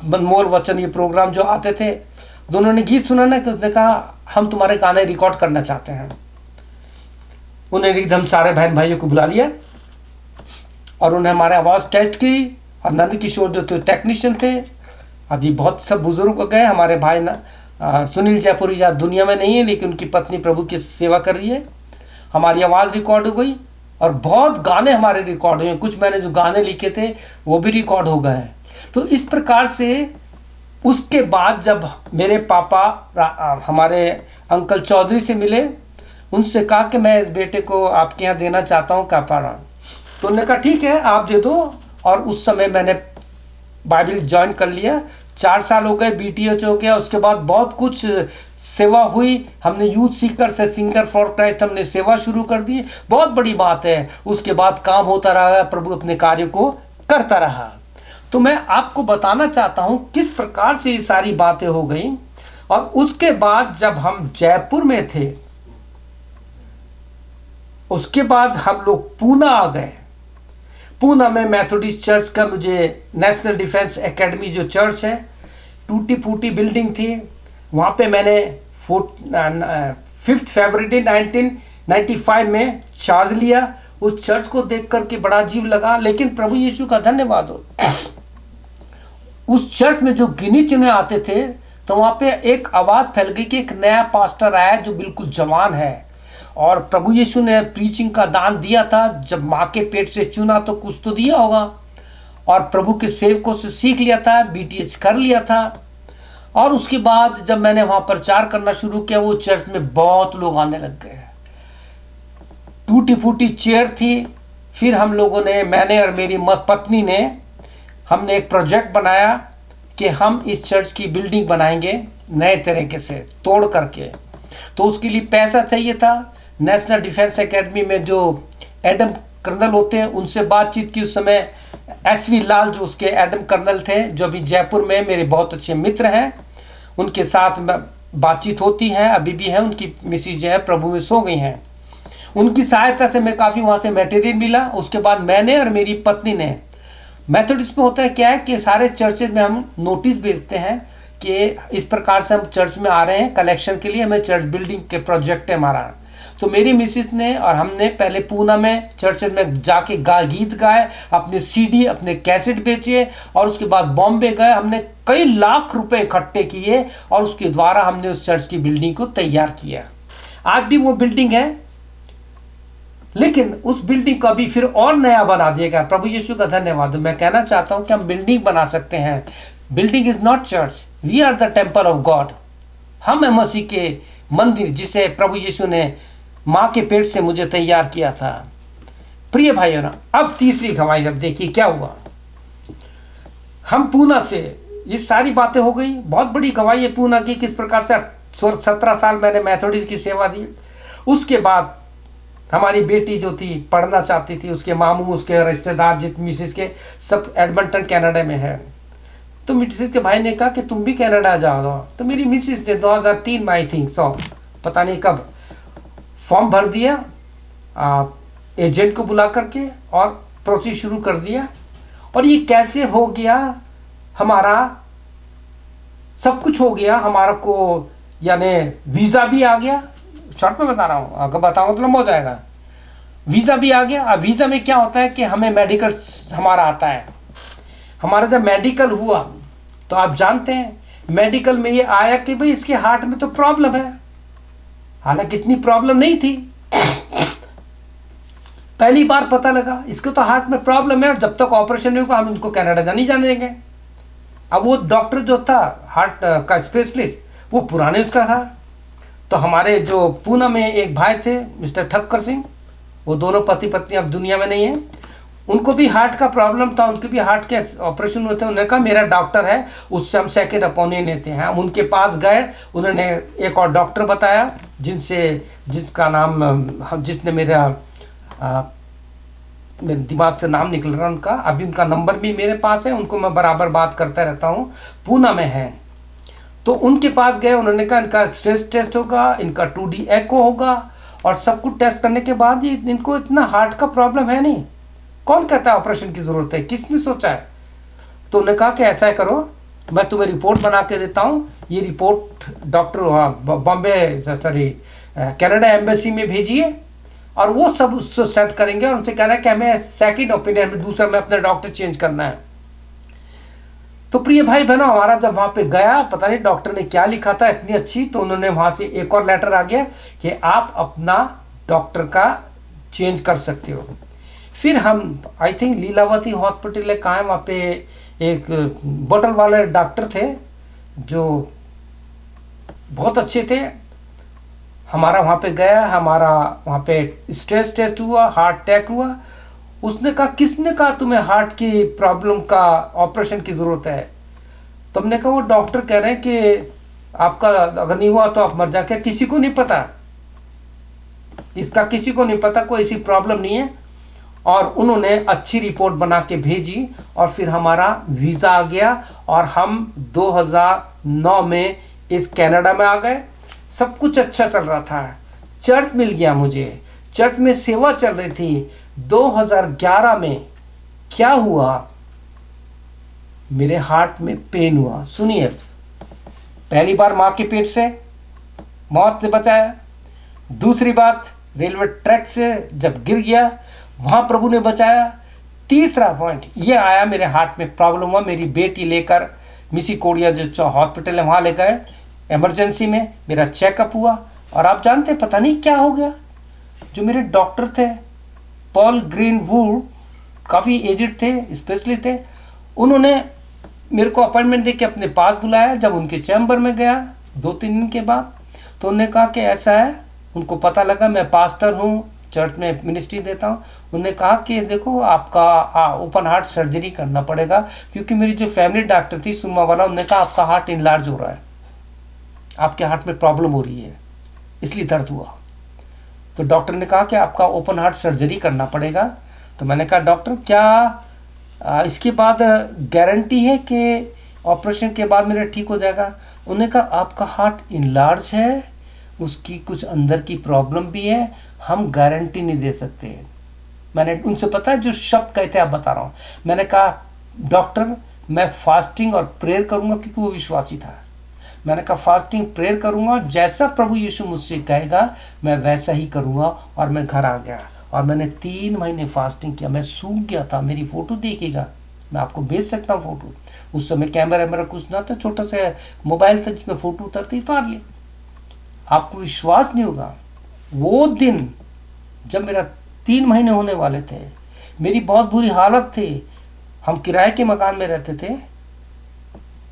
मनमोल वचन, ये प्रोग्राम जो आते थे, दोनों ने गीत सुना ना, कि उसने कहा हम तुम्हारे गाने रिकॉर्ड करना चाहते हैं। उन्हें एकदम सारे बहन भाइयों को बुला लिया और उन्हें हमारे आवाज़ टेस्ट की। और नंद किशोर जो थे टेक्नीशियन थे, अभी बहुत सब बुजुर्ग हो गए। हमारे भाई ना सुनील जयपुरी या दुनिया में नहीं है, लेकिन उनकी पत्नी प्रभु की सेवा कर रही है। हमारी आवाज़ रिकॉर्ड हो गई और बहुत गाने हमारे रिकॉर्ड हुए। कुछ मैंने जो गाने लिखे थे वो भी रिकॉर्ड हो गए हैं। तो इस प्रकार से उसके बाद जब मेरे पापा हमारे अंकल चौधरी से मिले, उनसे कहा कि मैं इस बेटे को आपके यहाँ देना चाहता हूँ कापाड़ा। तो उन्होंने कहा ठीक है आप दे दो। और उस समय मैंने बाइबल ज्वाइन कर लिया। 4 साल हो गए, BTH हो गया। उसके बाद बहुत कुछ सेवा हुई। हमने यूथ सीकर से सिंगर फॉर क्राइस्ट हमने सेवा शुरू कर दी। बहुत बड़ी बात है। उसके बाद काम होता रहा, प्रभु अपने कार्य को करता रहा। तो मैं आपको बताना चाहता हूँ किस प्रकार से ये सारी बातें हो गई। और उसके बाद जब हम जयपुर में थे, उसके बाद हम लोग पूना आ गए। पूना में मैथोडिस्ट चर्च का, मुझे नेशनल डिफेंस एकेडमी जो चर्च है, टूटी फूटी बिल्डिंग थी, वहाँ पे मैंने 5 फरवरी 1995 में चार्ज लिया। उस चर्च को देख करके बड़ा अजीब लगा, लेकिन प्रभु यीशु का धन्यवाद हो, उस चर्च में जो गिने चुने आते थे, तो वहाँ पे एक आवाज़ फैल गई कि एक नया पास्टर आया जो बिल्कुल जवान है। और प्रभु यीशु ने प्रीचिंग का दान दिया था। जब माँ के पेट से चुना तो कुछ तो दिया होगा। और प्रभु के सेवकों से सीख लिया था, BTH कर लिया था। और उसके बाद जब मैंने वहाँ प्रचार करना शुरू किया, वो चर्च में बहुत लोग आने लग गए। टूटी फूटी चेयर थी। फिर हम लोगों ने, मैंने और मेरी पत्नी ने, हमने एक प्रोजेक्ट बनाया कि हम इस चर्च की बिल्डिंग बनाएंगे नए तरीके से तोड़ करके। तो उसके लिए पैसा चाहिए था। नेशनल डिफेंस एकेडमी में जो एडम कर्नल होते हैं उनसे बातचीत की। उस समय SV लाल जो उसके एडम कर्नल थे, जो अभी जयपुर में मेरे बहुत अच्छे मित्र हैं, उनके साथ बातचीत होती है, अभी भी है। उनकी मिसेज जो है प्रभु में सो गई हैं। उनकी सहायता से मैं काफ़ी वहाँ से मटेरियल मिला। उसके बाद मैंने और मेरी पत्नी ने, मेथोडिस्ट में होता है क्या है कि सारे चर्चेज में हम नोटिस भेजते हैं कि इस प्रकार से हम चर्च में आ रहे हैं कलेक्शन के लिए, हमें चर्च बिल्डिंग के प्रोजेक्ट है हमारा। तो मेरी मिसेस ने और हमने पहले पूना में चर्चेज में जाके गीत गाए, अपने CD, अपने कैसेट बेचे। और उसके बाद बॉम्बे गए, हमने कई लाख रुपए इकट्ठे किए और उसके द्वारा हमने उस चर्च की बिल्डिंग को तैयार किया। आज भी वो बिल्डिंग है, लेकिन उस बिल्डिंग को अभी फिर और नया बना दिया गया। प्रभु यीशु का धन्यवाद। मैं कहना चाहता हूँ कि हम बिल्डिंग बना सकते हैं। Building is not church, we are the temple of God. हम है मसीह के मंदिर, जिसे प्रभु यीशु ने माँ के पेट से मुझे तैयार किया था। प्रिय भाइयों ना, अब तीसरी गवाही, अब देखिए क्या हुआ। हम पूना से, ये सारी बातें हो गई। बहुत बड़ी गवाही है पूना की, किस प्रकार से 17 साल मैंने मैथोडिस्ट की सेवा दी। उसके बाद हमारी बेटी जो थी पढ़ना चाहती थी, उसके मामू, उसके रिश्तेदार, जित मिसिस के सब एडमंटन कनाडा में है। तो मिसिस के भाई ने कहा कि तुम भी कनाडा जाओ। तो मेरी मिसिस ने 2003 में, आई थिंक सो, पता नहीं कब, फॉर्म भर दिया एजेंट को बुला करके और प्रोसेस शुरू कर दिया। और ये कैसे हो गया, हमारा सब कुछ हो गया हमारा को, यानी वीज़ा भी आ गया। शॉर्ट में बता रहा हूँ, अगर बताऊँ तो लंबा हो जाएगा। वीज़ा भी आ गया। अब वीज़ा में क्या होता है कि हमें मेडिकल हमारा आता है। हमारा जब मेडिकल हुआ तो आप जानते हैं मेडिकल में ये आया कि भाई इसके हार्ट में तो प्रॉब्लम है। हालांकि इतनी प्रॉब्लम नहीं थी, पहली बार पता लगा इसको तो हार्ट में प्रॉब्लम है और जब तक ऑपरेशन नहीं होगा हम इनको कनाडा नहीं जाने देंगे। अब वो डॉक्टर जो था हार्ट का स्पेशलिस्ट, वो पुराने उसका था। तो हमारे जो पूना में एक भाई थे मिस्टर ठक्कर सिंह, वो दोनों पति पत्नी अब दुनिया में नहीं है, उनको भी हार्ट का प्रॉब्लम था, उनके भी हार्ट के ऑपरेशन होते हैं। उन्होंने कहा मेरा डॉक्टर है, उससे हम सेकेंड अपॉइंटमेंट लेते हैं। हम उनके पास गए, उन्होंने एक और डॉक्टर बताया जिसका नाम, जिसने मेरे दिमाग से नाम निकल रहा उनका, अभी उनका नंबर भी मेरे पास है, उनको मैं बराबर बात करता रहता हूँ, पूना में है। तो उनके पास गए, उन्होंने कहा इनका स्ट्रेस टेस्ट होगा, इनका 2D एको होगा और सब कुछ टेस्ट करने के बाद ये इनको इतना हार्ट का प्रॉब्लम है नहीं, कौन कहता है ऑपरेशन की ज़रूरत है, किसने सोचा है? तो उन्होंने कहा कि ऐसा करो, मैं तुम्हें रिपोर्ट बना के देता हूँ, ये report doctor Bombay sorry Canada embassy में भेजिए और वो सब उससे सेट करेंगे और उनसे कहना है कि हमें सेकंड ओपिनियन में दूसरा में अपना डॉक्टर चेंज करना है। तो प्रिय भाई बहनों, हमारा जब वहाँ पे गया, पता नहीं डॉक्टर ने क्या लिखा था इतनी अच्छी, तो उन्होंने वहाँ से एक और लेटर आ गया कि आप अपना डॉक्टर का चेंज कर सकते हो। फिर हम आई थिंक लीलावती हॉस्पिटल है कहाँ है, वहाँ पे एक बोतल वाले डॉक्टर थे जो बहुत अच्छे थे। हमारा वहाँ पे गया, हमारा वहाँ पे स्ट्रेस टेस्ट हुआ, हार्ट अटैक हुआ। उसने कहा किसने कहा तुम्हें हार्ट की प्रॉब्लम का ऑपरेशन की ज़रूरत है? तो हमने कहा वो डॉक्टर कह रहे हैं कि आपका अगर नहीं हुआ तो आप मर जा। क्या किसी को नहीं पता इसका? किसी को नहीं पता, कोई ऐसी प्रॉब्लम नहीं है। और उन्होंने अच्छी रिपोर्ट बना के भेजी और फिर हमारा वीज़ा आ गया और हम 2009 में इस कनाडा में आ गए। सब कुछ अच्छा चल रहा था, चर्च मिल गया मुझे, चर्च में सेवा चल रही थी। 2011 में क्या हुआ, मेरे हार्ट में पेन हुआ। सुनिए, पहली बार माँ के पेट से मौत से बचाया, दूसरी बात रेलवे ट्रैक से जब गिर गया वहाँ प्रभु ने बचाया, तीसरा पॉइंट ये आया मेरे हार्ट में प्रॉब्लम हुआ। मेरी बेटी लेकर मिसी कोड़िया जो हॉस्पिटल है वहाँ ले गए, इमरजेंसी में मेरा चेकअप हुआ और आप जानते हैं पता नहीं क्या हो गया। जो मेरे डॉक्टर थे पॉल ग्रीनवुड, काफ़ी एजिड थे, स्पेशलिस्ट थे, उन्होंने मेरे को अपॉइंटमेंट दे के अपने पास बुलाया। जब उनके चैम्बर में गया 2-3 दिन के बाद, तो उन्होंने कहा कि ऐसा है, उनको पता लगा मैं पास्टर हूँ, चर्च में मिनिस्ट्री देता हूँ। उन्होंने कहा कि देखो आपका ओपन हार्ट सर्जरी करना पड़ेगा, क्योंकि मेरी जो फैमिली डॉक्टर थी सुरमा वाला, उन्होंने कहा आपका हार्ट इनलार्ज हो रहा है, आपके हार्ट में प्रॉब्लम हो रही है, इसलिए दर्द हुआ। तो डॉक्टर ने कहा कि आपका ओपन हार्ट सर्जरी करना पड़ेगा। तो मैंने कहा डॉक्टर क्या इसके बाद गारंटी है कि ऑपरेशन के बाद मेरा ठीक हो जाएगा? उन्होंने कहा आपका हार्ट इनलार्ज है, उसकी कुछ अंदर की प्रॉब्लम भी है, हम गारंटी नहीं दे सकते। मैंने उनसे पता है जो शब्द कहते आप बता रहा हूँ। मैंने कहा डॉक्टर मैं फास्टिंग और प्रेयर करूँगा, क्योंकि वो विश्वासी था। मैंने कहा फास्टिंग प्रेयर करूँगा, जैसा प्रभु यीशु मुझसे कहेगा मैं वैसा ही करूँगा। और मैं घर आ गया और मैंने 3 महीने फास्टिंग किया। मैं सूख गया था, मेरी फ़ोटो देखिएगा, मैं आपको भेज सकता हूँ फ़ोटो। उस समय कैमरा वैमरा कुछ ना था, छोटा सा मोबाइल था जिसमें फ़ोटो उतरती, उतार लिए। आपको विश्वास नहीं होगा, वो दिन जब मेरा 3 महीने होने वाले थे, मेरी बहुत बुरी हालत थी। हम किराए के मकान में रहते थे,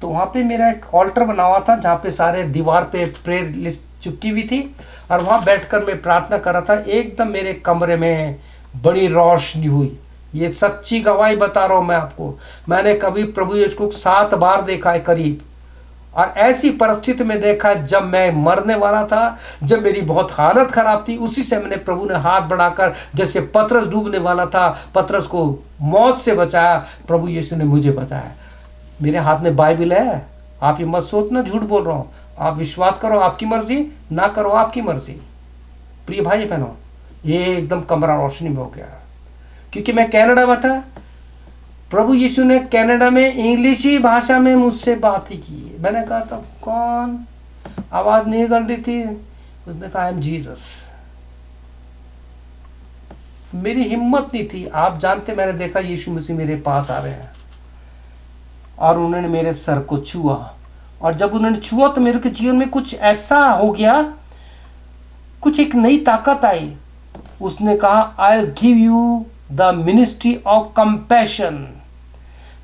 तो वहाँ पे मेरा एक ऑल्टर बना हुआ था जहाँ पे सारे दीवार पे प्रेयर लिस्ट चिपकी हुई थी और वहाँ बैठकर मैं प्रार्थना कर रहा था। एकदम मेरे कमरे में बड़ी रोशनी हुई। ये सच्ची गवाही बता रहा हूँ मैं आपको। मैंने कभी प्रभु यीशु को 7 बार देखा है करीब, और ऐसी परिस्थिति में देखा जब मैं मरने वाला था, जब मेरी बहुत हालत खराब थी। उसी से मैंने प्रभु ने हाथ बढ़ाकर, जैसे पतरस डूबने वाला था, पतरस को मौत से बचाया, प्रभु यीशु ने मुझे बचाया। मेरे हाथ में बाइबल है, आप ये मत सोचना झूठ बोल रहा हूँ। आप विश्वास करो आपकी मर्जी, ना करो आपकी मर्जी। प्रिय भाई बहनों, ये एकदम कमरा रोशनी में हो गया, क्योंकि मैं कनाडा में था। प्रभु यीशु ने कनाडा में इंग्लिश ही भाषा में मुझसे बात ही की। मैंने कहा था कौन? आवाज नहीं कर रही थी। उसने कहा आई एम जीसस। मेरी हिम्मत नहीं थी। आप जानते, मैंने देखा यीशु मसीह मेरे पास आ रहे हैं और उन्होंने मेरे सर को छुआ, और जब उन्होंने छुआ तो मेरे के जीवन में कुछ ऐसा हो गया, कुछ एक नई ताकत आई। उसने कहा I will give you the ministry of compassion.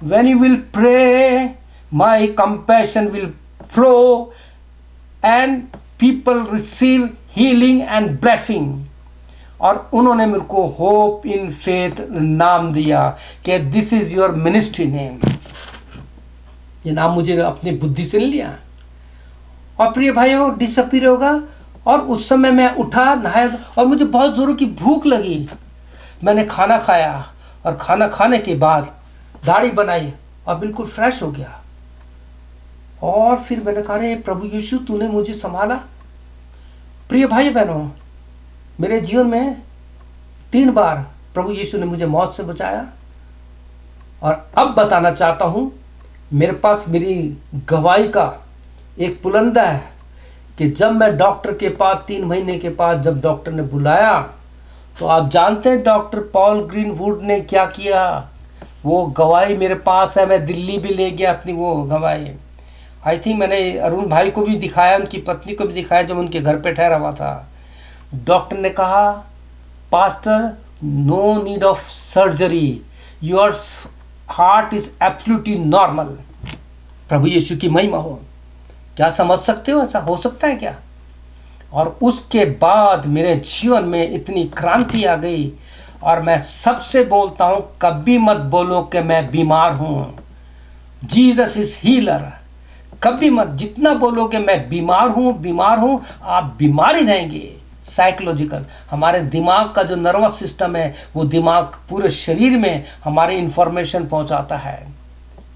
When you will pray my compassion will flow and people receive healing and blessing. और उन्होंने मेरे को होप इन फेथ नाम दिया कि this is your ministry name. ये नाम मुझे अपनी बुद्धि से लिया। और प्रिय भाइयों, डिसअपीयर होगा। और उस समय मैं उठा, नहाया, और मुझे बहुत जोरों की भूख लगी। मैंने खाना खाया और खाना खाने के बाद दाढ़ी बनाई और बिल्कुल फ्रेश हो गया। और फिर मैंने कहा रे प्रभु यीशु, तूने मुझे संभाला। प्रिय भाई बहनों, मेरे जीवन में 3 बार प्रभु यीशु ने मुझे मौत से बचाया। और अब बताना चाहता हूँ, मेरे पास मेरी गवाही का एक पुलंदा है कि जब मैं डॉक्टर के पास 3 महीने के पास जब डॉक्टर ने बुलाया, तो आप जानते हैं डॉक्टर पॉल ग्रीनवुड ने क्या किया। वो गवाही मेरे पास है, मैं दिल्ली भी ले गया अपनी वो गवाही। आई थिंक मैंने अरुण भाई को भी दिखाया, उनकी पत्नी को भी दिखाया जब उनके घर पे ठहरा हुआ था। डॉक्टर ने कहा, pastor no need of surgery, your heart is absolutely normal. प्रभु यीशु की महिमा हो। क्या समझ सकते हो, ऐसा हो सकता है क्या? और उसके बाद मेरे जीवन में इतनी क्रांति आ गई। और मैं सबसे बोलता हूं, कभी मत बोलो कि मैं बीमार हूं। Jesus is healer. कभी मत, जितना बोलो कि मैं बीमार हूं, आप बीमार ही रहेंगे। साइकोलॉजिकल, हमारे दिमाग का जो नर्वस सिस्टम है, वो दिमाग पूरे शरीर में हमारे इंफॉर्मेशन पहुंचाता है।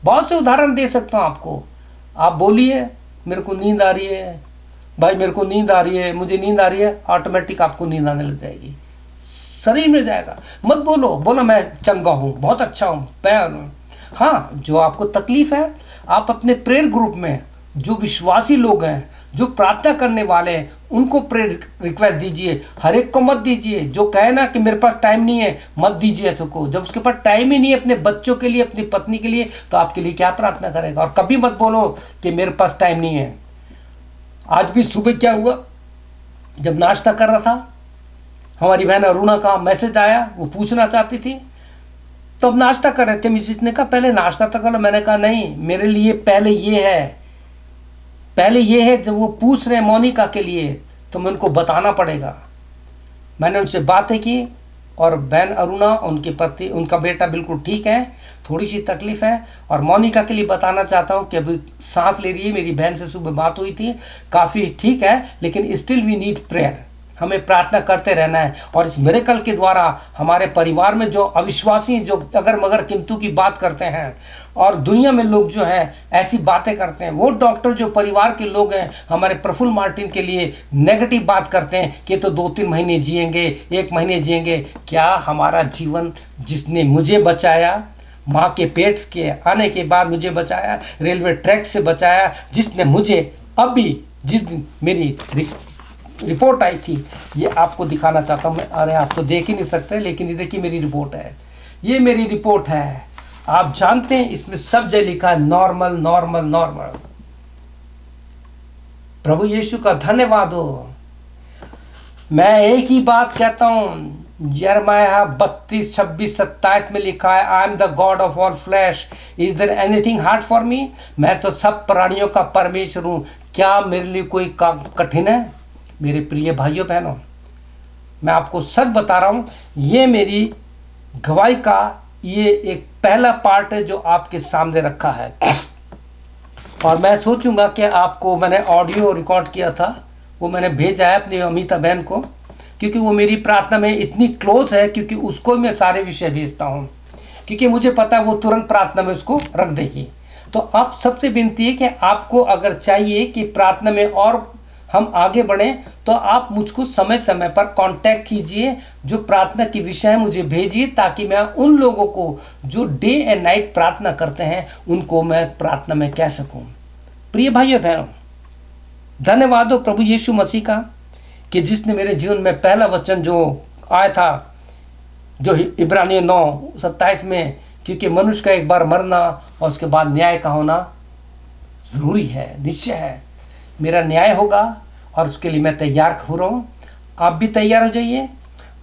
बहुत से उदाहरण दे सकता हूं आपको। आप बोलिए, मेरे को नींद आ रही है भाई, मेरे को नींद आ रही है, मुझे नींद आ रही है, ऑटोमेटिक आपको नींद आने लग जाएगी, शरीर में जाएगा। मत बोलो मैं चंगा हूं, बहुत अच्छा हूं, पैर हूं। हाँ, जो आपको तकलीफ है, आप अपने प्रेयर ग्रुप में जो विश्वासी लोग हैं, जो प्रार्थना करने वाले हैं, उनको प्रेयर रिक्वेस्ट दीजिए। हर एक को मत दीजिए। जो कहे ना कि मेरे पास टाइम नहीं है, मत दीजिए ऐसे को। जब उसके पास टाइम ही नहीं है अपने बच्चों के लिए, अपनी पत्नी के लिए, तो आपके लिए क्या प्रार्थना करेगा? और कभी मत बोलो कि मेरे पास टाइम नहीं है। आज भी सुबह क्या हुआ, जब नाश्ता कर रहा था, हमारी बहन अरुणा का मैसेज आया, वो पूछना चाहती थी। तो अब नाश्ता कर रहे थे, मिसिस ने कहा पहले नाश्ता तो कर लो। मैंने कहा नहीं, मेरे लिए पहले ये है। जब वो पूछ रहे हैं मोनिका के लिए, तो मैं उनको बताना पड़ेगा। मैंने उनसे बातें की, और बहन अरुणा, उनके पति, उनका बेटा बिल्कुल ठीक है, थोड़ी सी तकलीफ है। और मोनिका के लिए बताना चाहता हूँ कि अभी सांस ले रही है। मेरी बहन से सुबह बात हुई थी, काफ़ी ठीक है, लेकिन स्टिल वी नीड प्रेयर। हमें प्रार्थना करते रहना है। और इस मिरेकल के द्वारा हमारे परिवार में जो अविश्वासी, जो अगर मगर किंतु की बात करते हैं, और दुनिया में लोग जो हैं ऐसी बातें करते हैं, वो डॉक्टर जो परिवार के लोग हैं हमारे प्रफुल्ल मार्टिन के लिए नेगेटिव बात करते हैं कि तो 2-3 महीने जिएंगे, 1 महीने जिएंगे। क्या हमारा जीवन, जिसने मुझे बचाया, माँ के पेट के आने के बाद मुझे बचाया, रेलवे ट्रैक से बचाया, जिसने मुझे अभी, जिस दिन मेरी रिपोर्ट आई थी, ये आपको दिखाना चाहता हूँ मैं। अरे आप तो देख ही नहीं सकते, लेकिन ये देखिए मेरी रिपोर्ट है, ये मेरी रिपोर्ट है। आप जानते हैं इसमें सब जगह लिखा है नॉर्मल नॉर्मल नॉर्मल। प्रभु यीशु का धन्यवाद हो। मैं एक ही बात कहता हूँ, यिर्मयाह 32:26-27 में लिखा है, I am the God of all flesh, is there anything hard for me. मैं तो सब प्राणियों का परमेश्वर हूँ, क्या मेरे लिए कोई काम कठिन है? मेरे प्रिय भाइयों बहनों, मैं आपको सच बता रहा हूँ, ये मेरी गवाही का ये एक पहला पार्ट है जो आपके सामने रखा है। और मैं सोचूंगा कि आपको, मैंने ऑडियो रिकॉर्ड किया था, वो मैंने भेजा है अपनी अमिता बहन को, क्योंकि वो मेरी प्रार्थना में इतनी क्लोज है, क्योंकि उसको मैं सारे विषय भेजता हूँ, क्योंकि मुझे पता है वो तुरंत प्रार्थना में उसको रख देगी। तो आप सबसे विनती है कि आपको अगर चाहिए कि प्रार्थना में और हम आगे बढ़ें, तो आप मुझको समय समय पर कांटेक्ट कीजिए, जो प्रार्थना की विषय मुझे भेजिए, ताकि मैं उन लोगों को जो डे एंड नाइट प्रार्थना करते हैं, उनको मैं प्रार्थना में कह सकूं। प्रिय भाइयों बहनों, धन्यवाद हो प्रभु यीशु मसीह का कि जिसने मेरे जीवन में पहला वचन जो आया था, जो इब्रानियों 9:27 में, क्योंकि मनुष्य का एक बार मरना और उसके बाद न्याय का होना जरूरी है, निश्चय है। मेरा न्याय होगा और उसके लिए मैं तैयार हो रहा हूँ। आप भी तैयार हो जाइए।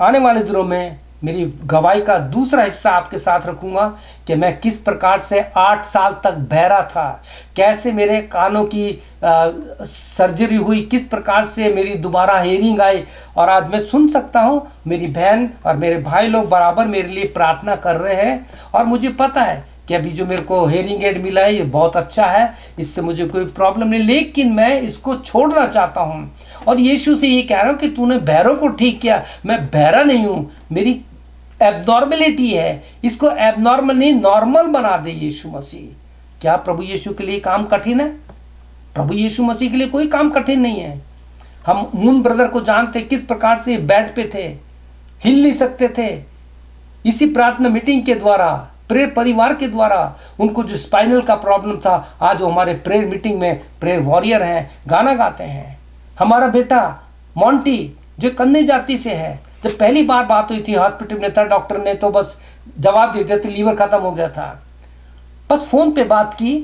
आने वाले दिनों में मेरी गवाही का दूसरा हिस्सा आपके साथ रखूँगा कि मैं किस प्रकार से 8 साल तक बहरा था, कैसे मेरे कानों की सर्जरी हुई, किस प्रकार से मेरी दोबारा हेयरिंग आई, और आज मैं सुन सकता हूँ। मेरी बहन और मेरे भाई लोग बराबर मेरे लिए प्रार्थना कर रहे हैं, और मुझे पता है कि अभी जो मेरे को हेयरिंग एड मिला है ये बहुत अच्छा है, इससे मुझे कोई प्रॉब्लम नहीं, लेकिन मैं इसको छोड़ना चाहता हूँ। और यीशु से ये कह रहा हूँ कि तूने बहरों को ठीक किया, मैं बहरा नहीं हूँ, मेरी एबनॉर्मेलिटी है, इसको एबनॉर्मल नहीं नॉर्मल बना दे यीशु मसीह। क्या प्रभु यीशु के लिए काम कठिन है? प्रभु यीशु मसीह के लिए कोई काम कठिन नहीं है। हम मून ब्रदर को जानते, किस प्रकार से बेड पे थे, हिल नहीं सकते थे। इसी प्रार्थना मीटिंग के द्वारा, प्रेयर परिवार के द्वारा उनको जो स्पाइनल का प्रॉब्लम था, आज वो हमारे प्रेयर मीटिंग में प्रेयर वॉरियर हैं, गाना गाते हैं। हमारा बेटा मोंटी जो कन्या जाति से है, जब पहली बार बात हुई थी हॉस्पिटल में था, डॉक्टर ने तो बस जवाब दे दिया था लीवर खत्म हो गया था। बस फोन पे बात की,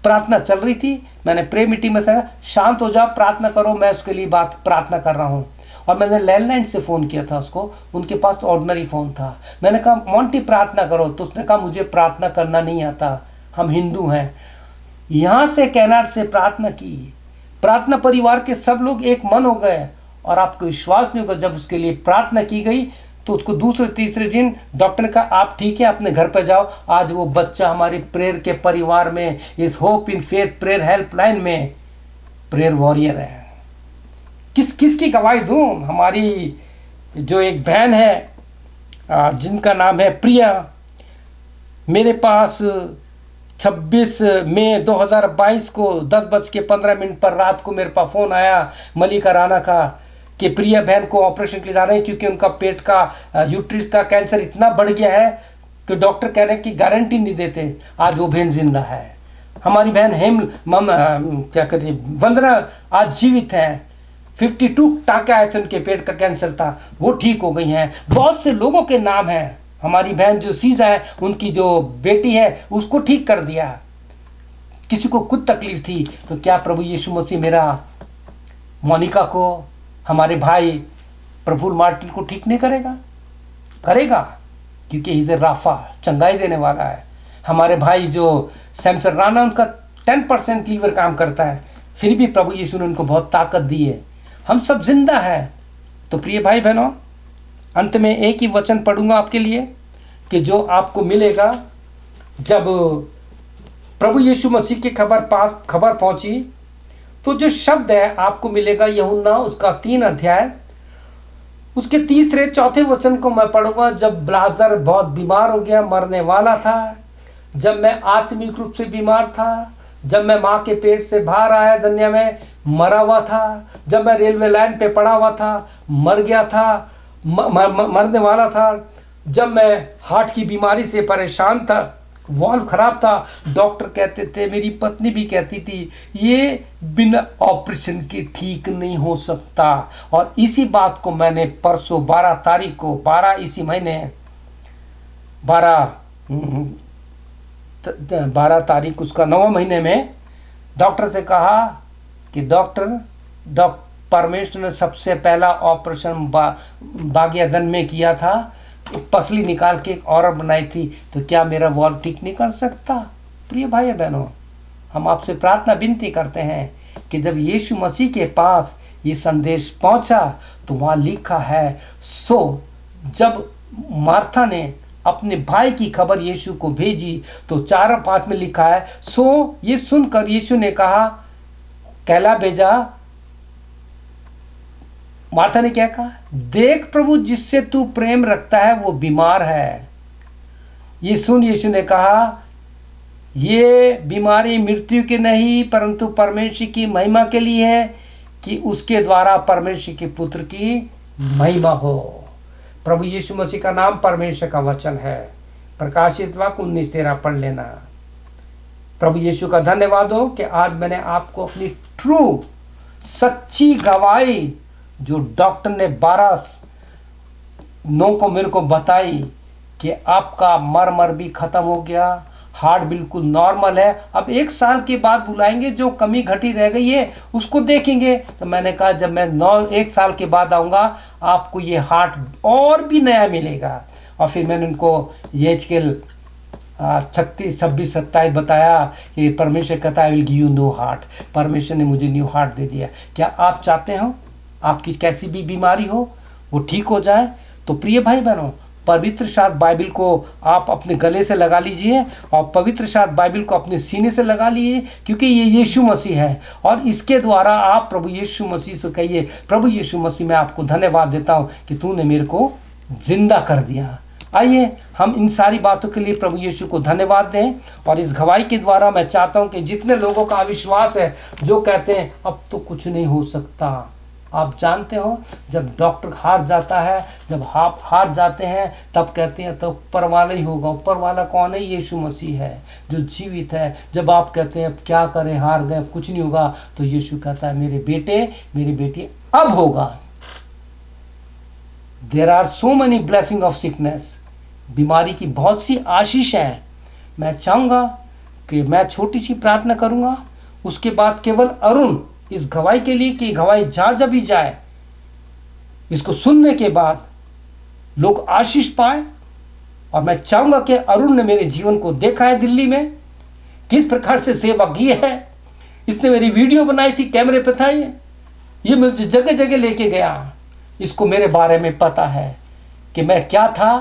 प्रार्थना चल रही थी। मैंने प्रे मीटिंग में कहा शांत हो जाओ, प्रार्थना करो, मैं उसके लिए प्रार्थना कर रहा हूँ। और मैंने लैंडलाइन से फ़ोन किया था उसको, उनके पास तो ऑर्डिनरी फ़ोन था। मैंने कहा मोंटी प्रार्थना करो, तो उसने कहा मुझे प्रार्थना करना नहीं आता, हम हिंदू हैं। यहाँ से कैनाड से प्रार्थना की, प्रार्थना परिवार के सब लोग एक मन हो गए। और आपको विश्वास नहीं होगा, जब उसके लिए प्रार्थना की गई तो उसको दूसरे तीसरे दिन डॉक्टर ने कहा आप ठीक है, अपने घर पर जाओ। आज वो बच्चा हमारे प्रेयर के परिवार में, इस hope in faith prayer helpline में प्रेयर वॉरियर है। किसकी गवाही दूं? हमारी जो एक बहन है जिनका नाम है प्रिया, मेरे पास 26 मई 2022 को 10:15 पर रात को मेरे पास फ़ोन आया मलिका राणा का कि प्रिया बहन को ऑपरेशन के लिए जा रहे हैं, क्योंकि उनका पेट का यूट्रिस का कैंसर इतना बढ़ गया है कि डॉक्टर कह रहे हैं कि गारंटी नहीं देते। आज वो बहन जिंदा है। हमारी बहन वंदना आज जीवित है। 52 टाँके आए थे, उनके पेट का कैंसर था, वो ठीक हो गई हैं। बहुत से लोगों के नाम हैं। हमारी बहन जो सीजा है, उनकी जो बेटी है उसको ठीक कर दिया। किसी को कुछ तकलीफ थी, तो क्या प्रभु यीशु मसीह मेरा मोनिका को, हमारे भाई प्रफुल मार्टिन को ठीक नहीं करेगा? करेगा, क्योंकि इसे राफा चंगाई देने वाला है। हमारे भाई जो सैमसन राणा, उनका 10% लीवर काम करता है, फिर भी प्रभु यीशु ने उनको बहुत ताकत दी है। हम सब जिंदा है। तो प्रिय भाई बहनों, अंत में एक ही वचन पढ़ूंगा आपके लिए कि जो आपको मिलेगा जब प्रभु यीशु मसीह की खबर पहुंची, तो जो शब्द है आपको मिलेगा यूहन्ना उसका 3 अध्याय, उसके 3-4 वचन को मैं पढ़ूंगा। जब लाजर बहुत बीमार हो गया, मरने वाला था, जब मैं आत्मिक रूप से बीमार था, जब मैं माँ के पेट से बाहर आया दुनिया में मरा हुआ था, जब मैं रेलवे लाइन पे पड़ा हुआ था, मर गया था, मरने वाला था, जब मैं हार्ट की बीमारी से परेशान था, वॉल्व खराब था, डॉक्टर कहते थे, मेरी पत्नी भी कहती थी ये बिना ऑपरेशन के ठीक नहीं हो सकता। और इसी बात को मैंने परसों 12 तारीख को, 12 इसी महीने 12 तारीख उसका 9वें महीने में डॉक्टर से कहा कि डॉक्टर परमेश्वर ने सबसे पहला ऑपरेशन बागियादन में किया था, पसली निकाल के एक औरत बनाई थी, तो क्या मेरा वॉल्व ठीक नहीं कर सकता? प्रिय भाई बहनों, हम आपसे प्रार्थना विनती करते हैं कि जब यीशु मसीह के पास ये संदेश पहुंचा तो वहाँ लिखा है, सो जब मार्था ने अपने भाई की खबर यीशु को भेजी तो 4-5 में लिखा है, सो ये सुनकर यीशु ने कहा, कहला भेजा। मार्था ने क्या कहा? देख प्रभु, जिससे तू प्रेम रखता है वो बीमार है। ये सुन यीशु ने कहा, ये बीमारी मृत्यु की नहीं परंतु परमेश्वर की महिमा के लिए है, कि उसके द्वारा परमेश्वर के पुत्र की महिमा हो। प्रभु यीशु मसीह का नाम परमेश्वर का वचन है। प्रकाशित वाक्य 19:13 पढ़ लेना। प्रभु यीशु का धन्यवाद हो कि आज मैंने आपको अपनी ट्रू सच्ची गवाही जो डॉक्टर ने 12/9 को मेरे को बताई कि आपका मर भी खत्म हो गया, हार्ट बिल्कुल नॉर्मल है, अब 1 साल के बाद बुलाएंगे, जो कमी घटी रह गई है उसको देखेंगे। तो मैंने कहा जब मैं 1 साल के बाद आऊँगा आपको ये हार्ट और भी नया मिलेगा। और फिर मैंने उनको यहेजकेल 36, 26, 27 बताया कि परमेश्वर कहता है, आई will give you new heart. परमेश्वर ने मुझे न्यू हार्ट दे दिया। क्या आप चाहते हो आपकी कैसी भी बीमारी हो वो ठीक हो जाए? तो प्रिय भाई बहनों, पवित्र शास्त्र बाइबल को आप अपने गले से लगा लीजिए और पवित्र शास्त्र बाइबल को अपने सीने से लगा लीजिए, क्योंकि ये यीशु मसीह है। और इसके द्वारा आप प्रभु यीशु मसीह से कहिए, प्रभु यीशु मसीह मैं आपको धन्यवाद देता हूँ कि तूने मेरे को जिंदा कर दिया। आइए हम इन सारी बातों के लिए प्रभु यीशु को धन्यवाद दें। और इस गवाही के द्वारा मैं चाहता हूं कि जितने लोगों का अविश्वास है, जो कहते हैं अब तो कुछ नहीं हो सकता, आप जानते हो, जब डॉक्टर हार जाता है, जब आप हार जाते हैं, तब कहते हैं तो ऊपर वाला ही होगा। ऊपर वाला कौन है? यीशु मसीह है जो जीवित है। जब आप कहते हैं अब क्या करें, हार गए, कुछ नहीं होगा, तो यीशु कहता है मेरे बेटे, मेरी बेटी, अब होगा। There are so many blessing of sickness. बीमारी की बहुत सी आशीष है। मैं चाहूँगा कि मैं छोटी सी प्रार्थना करूँगा, उसके बाद केवल अरुण इस गवाही के लिए, कि गवाही जहाँ जब भी जाए, इसको सुनने के बाद लोग आशीष पाए। और मैं चाहूँगा कि अरुण ने मेरे जीवन को देखा है दिल्ली में, किस प्रकार से सेवा की है। इसने मेरी वीडियो बनाई थी, कैमरे पे था ये मुझे जगह जगह लेके गया। इसको मेरे बारे में पता है कि मैं क्या था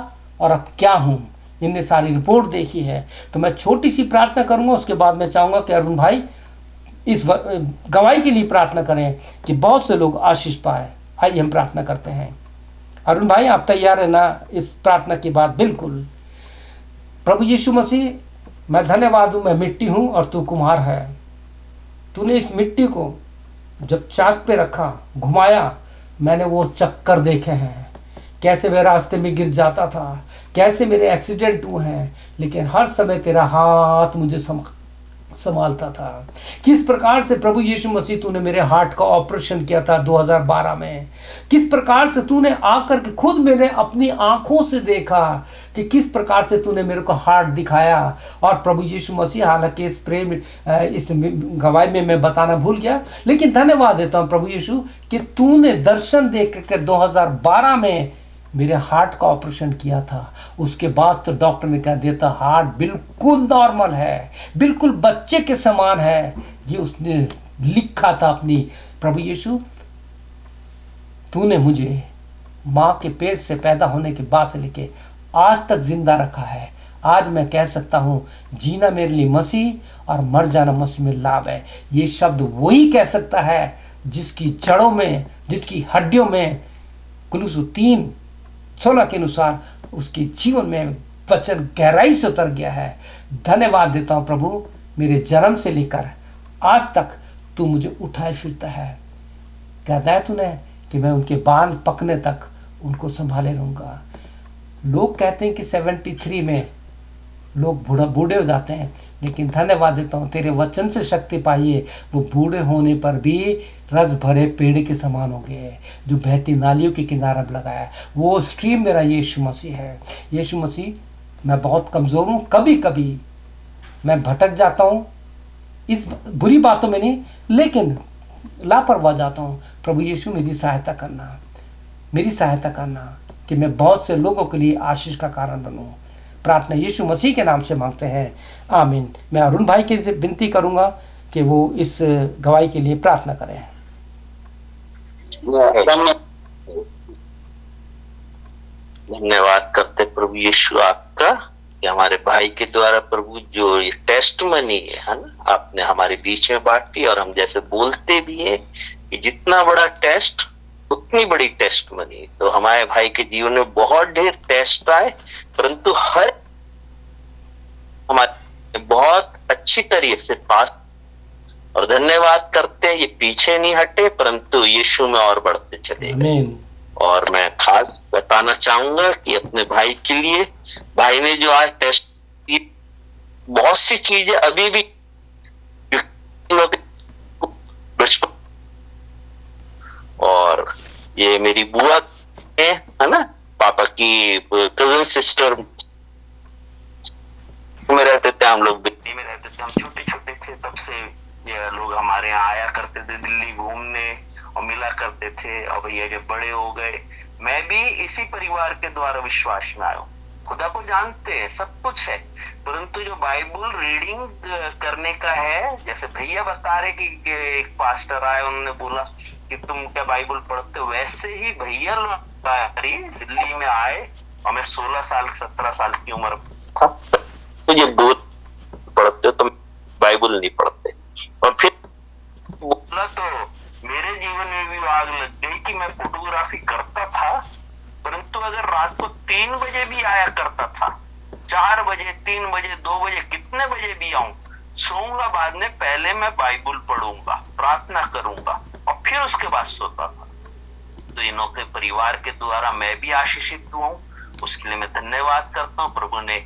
और अब क्या हूँ। इनने सारी रिपोर्ट देखी है। तो मैं छोटी सी प्रार्थना करूँगा, उसके बाद मैं चाहूँगा कि अरुण भाई इस गवाही के लिए प्रार्थना करें कि बहुत से लोग आशीष पाए। आइए हम प्रार्थना करते हैं। अरुण भाई आप तैयार है ना इस प्रार्थना की बात? बिल्कुल। प्रभु यीशु मसीह, मैं धन्यवाद हूँ, मैं मिट्टी हूँ और तू कुम्हार है। तूने इस मिट्टी को जब चाक पे रखा, घुमाया, मैंने वो चक्कर देखे हैं, कैसे मैं रास्ते में गिर जाता था, कैसे मेरे एक्सीडेंट हुए हैं, लेकिन हर समय तेरा हाथ मुझे संभालता था। किस प्रकार से प्रभु यीशु मसीह तूने मेरे हार्ट का ऑपरेशन किया था 2012 में। किस प्रकार से तूने आकर के खुद मैंने अपनी आंखों से देखा कि किस प्रकार से तूने मेरे को हार्ट दिखाया। और प्रभु यीशु मसीह, हालांकि इस प्रेम इस गवाही में मैं बताना भूल गया, लेकिन धन्यवाद देता हूं प्रभु यीशु कि तूने दर्शन देख कर 2012 में मेरे हार्ट का ऑपरेशन किया था। उसके बाद तो डॉक्टर ने कह दिया था हार्ट बिल्कुल नॉर्मल है, बिल्कुल बच्चे के समान है। ये उसने लिखा था अपनी। प्रभु यीशु, तूने मुझे माँ के पेट से पैदा होने के बाद से लेके आज तक जिंदा रखा है। आज मैं कह सकता हूँ जीना मेरे लिए मसीह और मर जाना मसीह में लाभ है। ये शब्द वही कह सकता है जिसकी जड़ों में, जिसकी हड्डियों में कुलुस 3:16 के अनुसार उसके जीवन में वचन गहराई से उतर गया है। धन्यवाद देता हूँ प्रभु, मेरे जन्म से लेकर आज तक तू मुझे उठाए फिरता है। कहता है तूने कि मैं उनके बाल पकने तक उनको संभाले रहूँगा। लोग कहते हैं कि 73 में लोग बूढ़े हो जाते हैं, लेकिन धन्यवाद देता हूँ तेरे वचन से शक्ति पाइए, वो बूढ़े होने पर भी रस भरे पेड़ के समान हो गए, जो बहती नालियों के किनारे लगाया। वो स्ट्रीम मेरा यीशु मसीह है। यीशु मसीह, मैं बहुत कमज़ोर हूँ, कभी कभी मैं भटक जाता हूँ, इस बुरी बातों में नहीं, लेकिन लापरवाह जाता हूँ। प्रभु यीशु मेरी सहायता करना, मेरी सहायता करना कि मैं बहुत से लोगों के लिए आशीष का कारण बनूं। प्रार्थना यीशु मसीह के नाम से मांगते हैं, आमीन। मैं अरुण भाई के लिए विनती करूंगा कि वो इस गवाही के लिए प्रार्थना करें। धन्यवाद करते प्रभु यीशु आपका कि हमारे भाई के द्वारा प्रभु जो ये टेस्ट मनी है ना, आपने हमारे बीच में बांटी। और हम जैसे बोलते भी है कि जितना बड़ा टेस्ट उतनी बड़ी टेस्ट मनी। तो हमारे भाई के जीवन में बहुत ढेर टेस्ट आए, परंतु हर हमारे बहुत अच्छी तरीके से पास। और धन्यवाद करते हैं, ये पीछे नहीं हटे परंतु यीशु में और बढ़ते चले गए। और मैं खास बताना चाहूंगा कि अपने भाई के लिए, भाई ने जो आज टेस्ट की, बहुत सी चीजें अभी भी और ये मेरी बुआ है ना, पापा की कजन सिस्टर में रहते थे हम लोग, दिल्ली में रहते थे। हम छोटे छोटे थे तब से ये लोग हमारे यहाँ आया करते थे दिल्ली घूमने और मिला करते थे। और भैया जब बड़े हो गए, मैं भी इसी परिवार के द्वारा विश्वास में आया। खुदा को जानते हैं, सब कुछ है, परंतु जो बाइबल रीडिंग करने का है, जैसे भैया बता रहे कि एक पास्टर आए, उन्होंने बोला कि तुम क्या बाइबल पढ़ते हो, वैसे ही भैया दिल्ली में आए और मैं 16 साल 17 साल की उम्र था। तो ये बोल पढ़ते हो, तुम बाइबल नहीं पढ़ते। और फिर बोला तो मेरे जीवन में भी आग लग गई कि मैं फोटोग्राफी करता था, परंतु अगर रात को 3 बजे भी आया करता था, 4 बजे, 3 बजे, 2 बजे, कितने बजे भी आऊं, सोऊंगा बाद में, पहले मैं बाइबल पढ़ूंगा, प्रार्थना करूंगा और फिर उसके बाद सोता था। परंतु इन्हों के परिवार के द्वारा मैं भी आशीषित हुआ हूँ। उसके लिए मैं धन्यवाद करता हूँ। प्रभु ने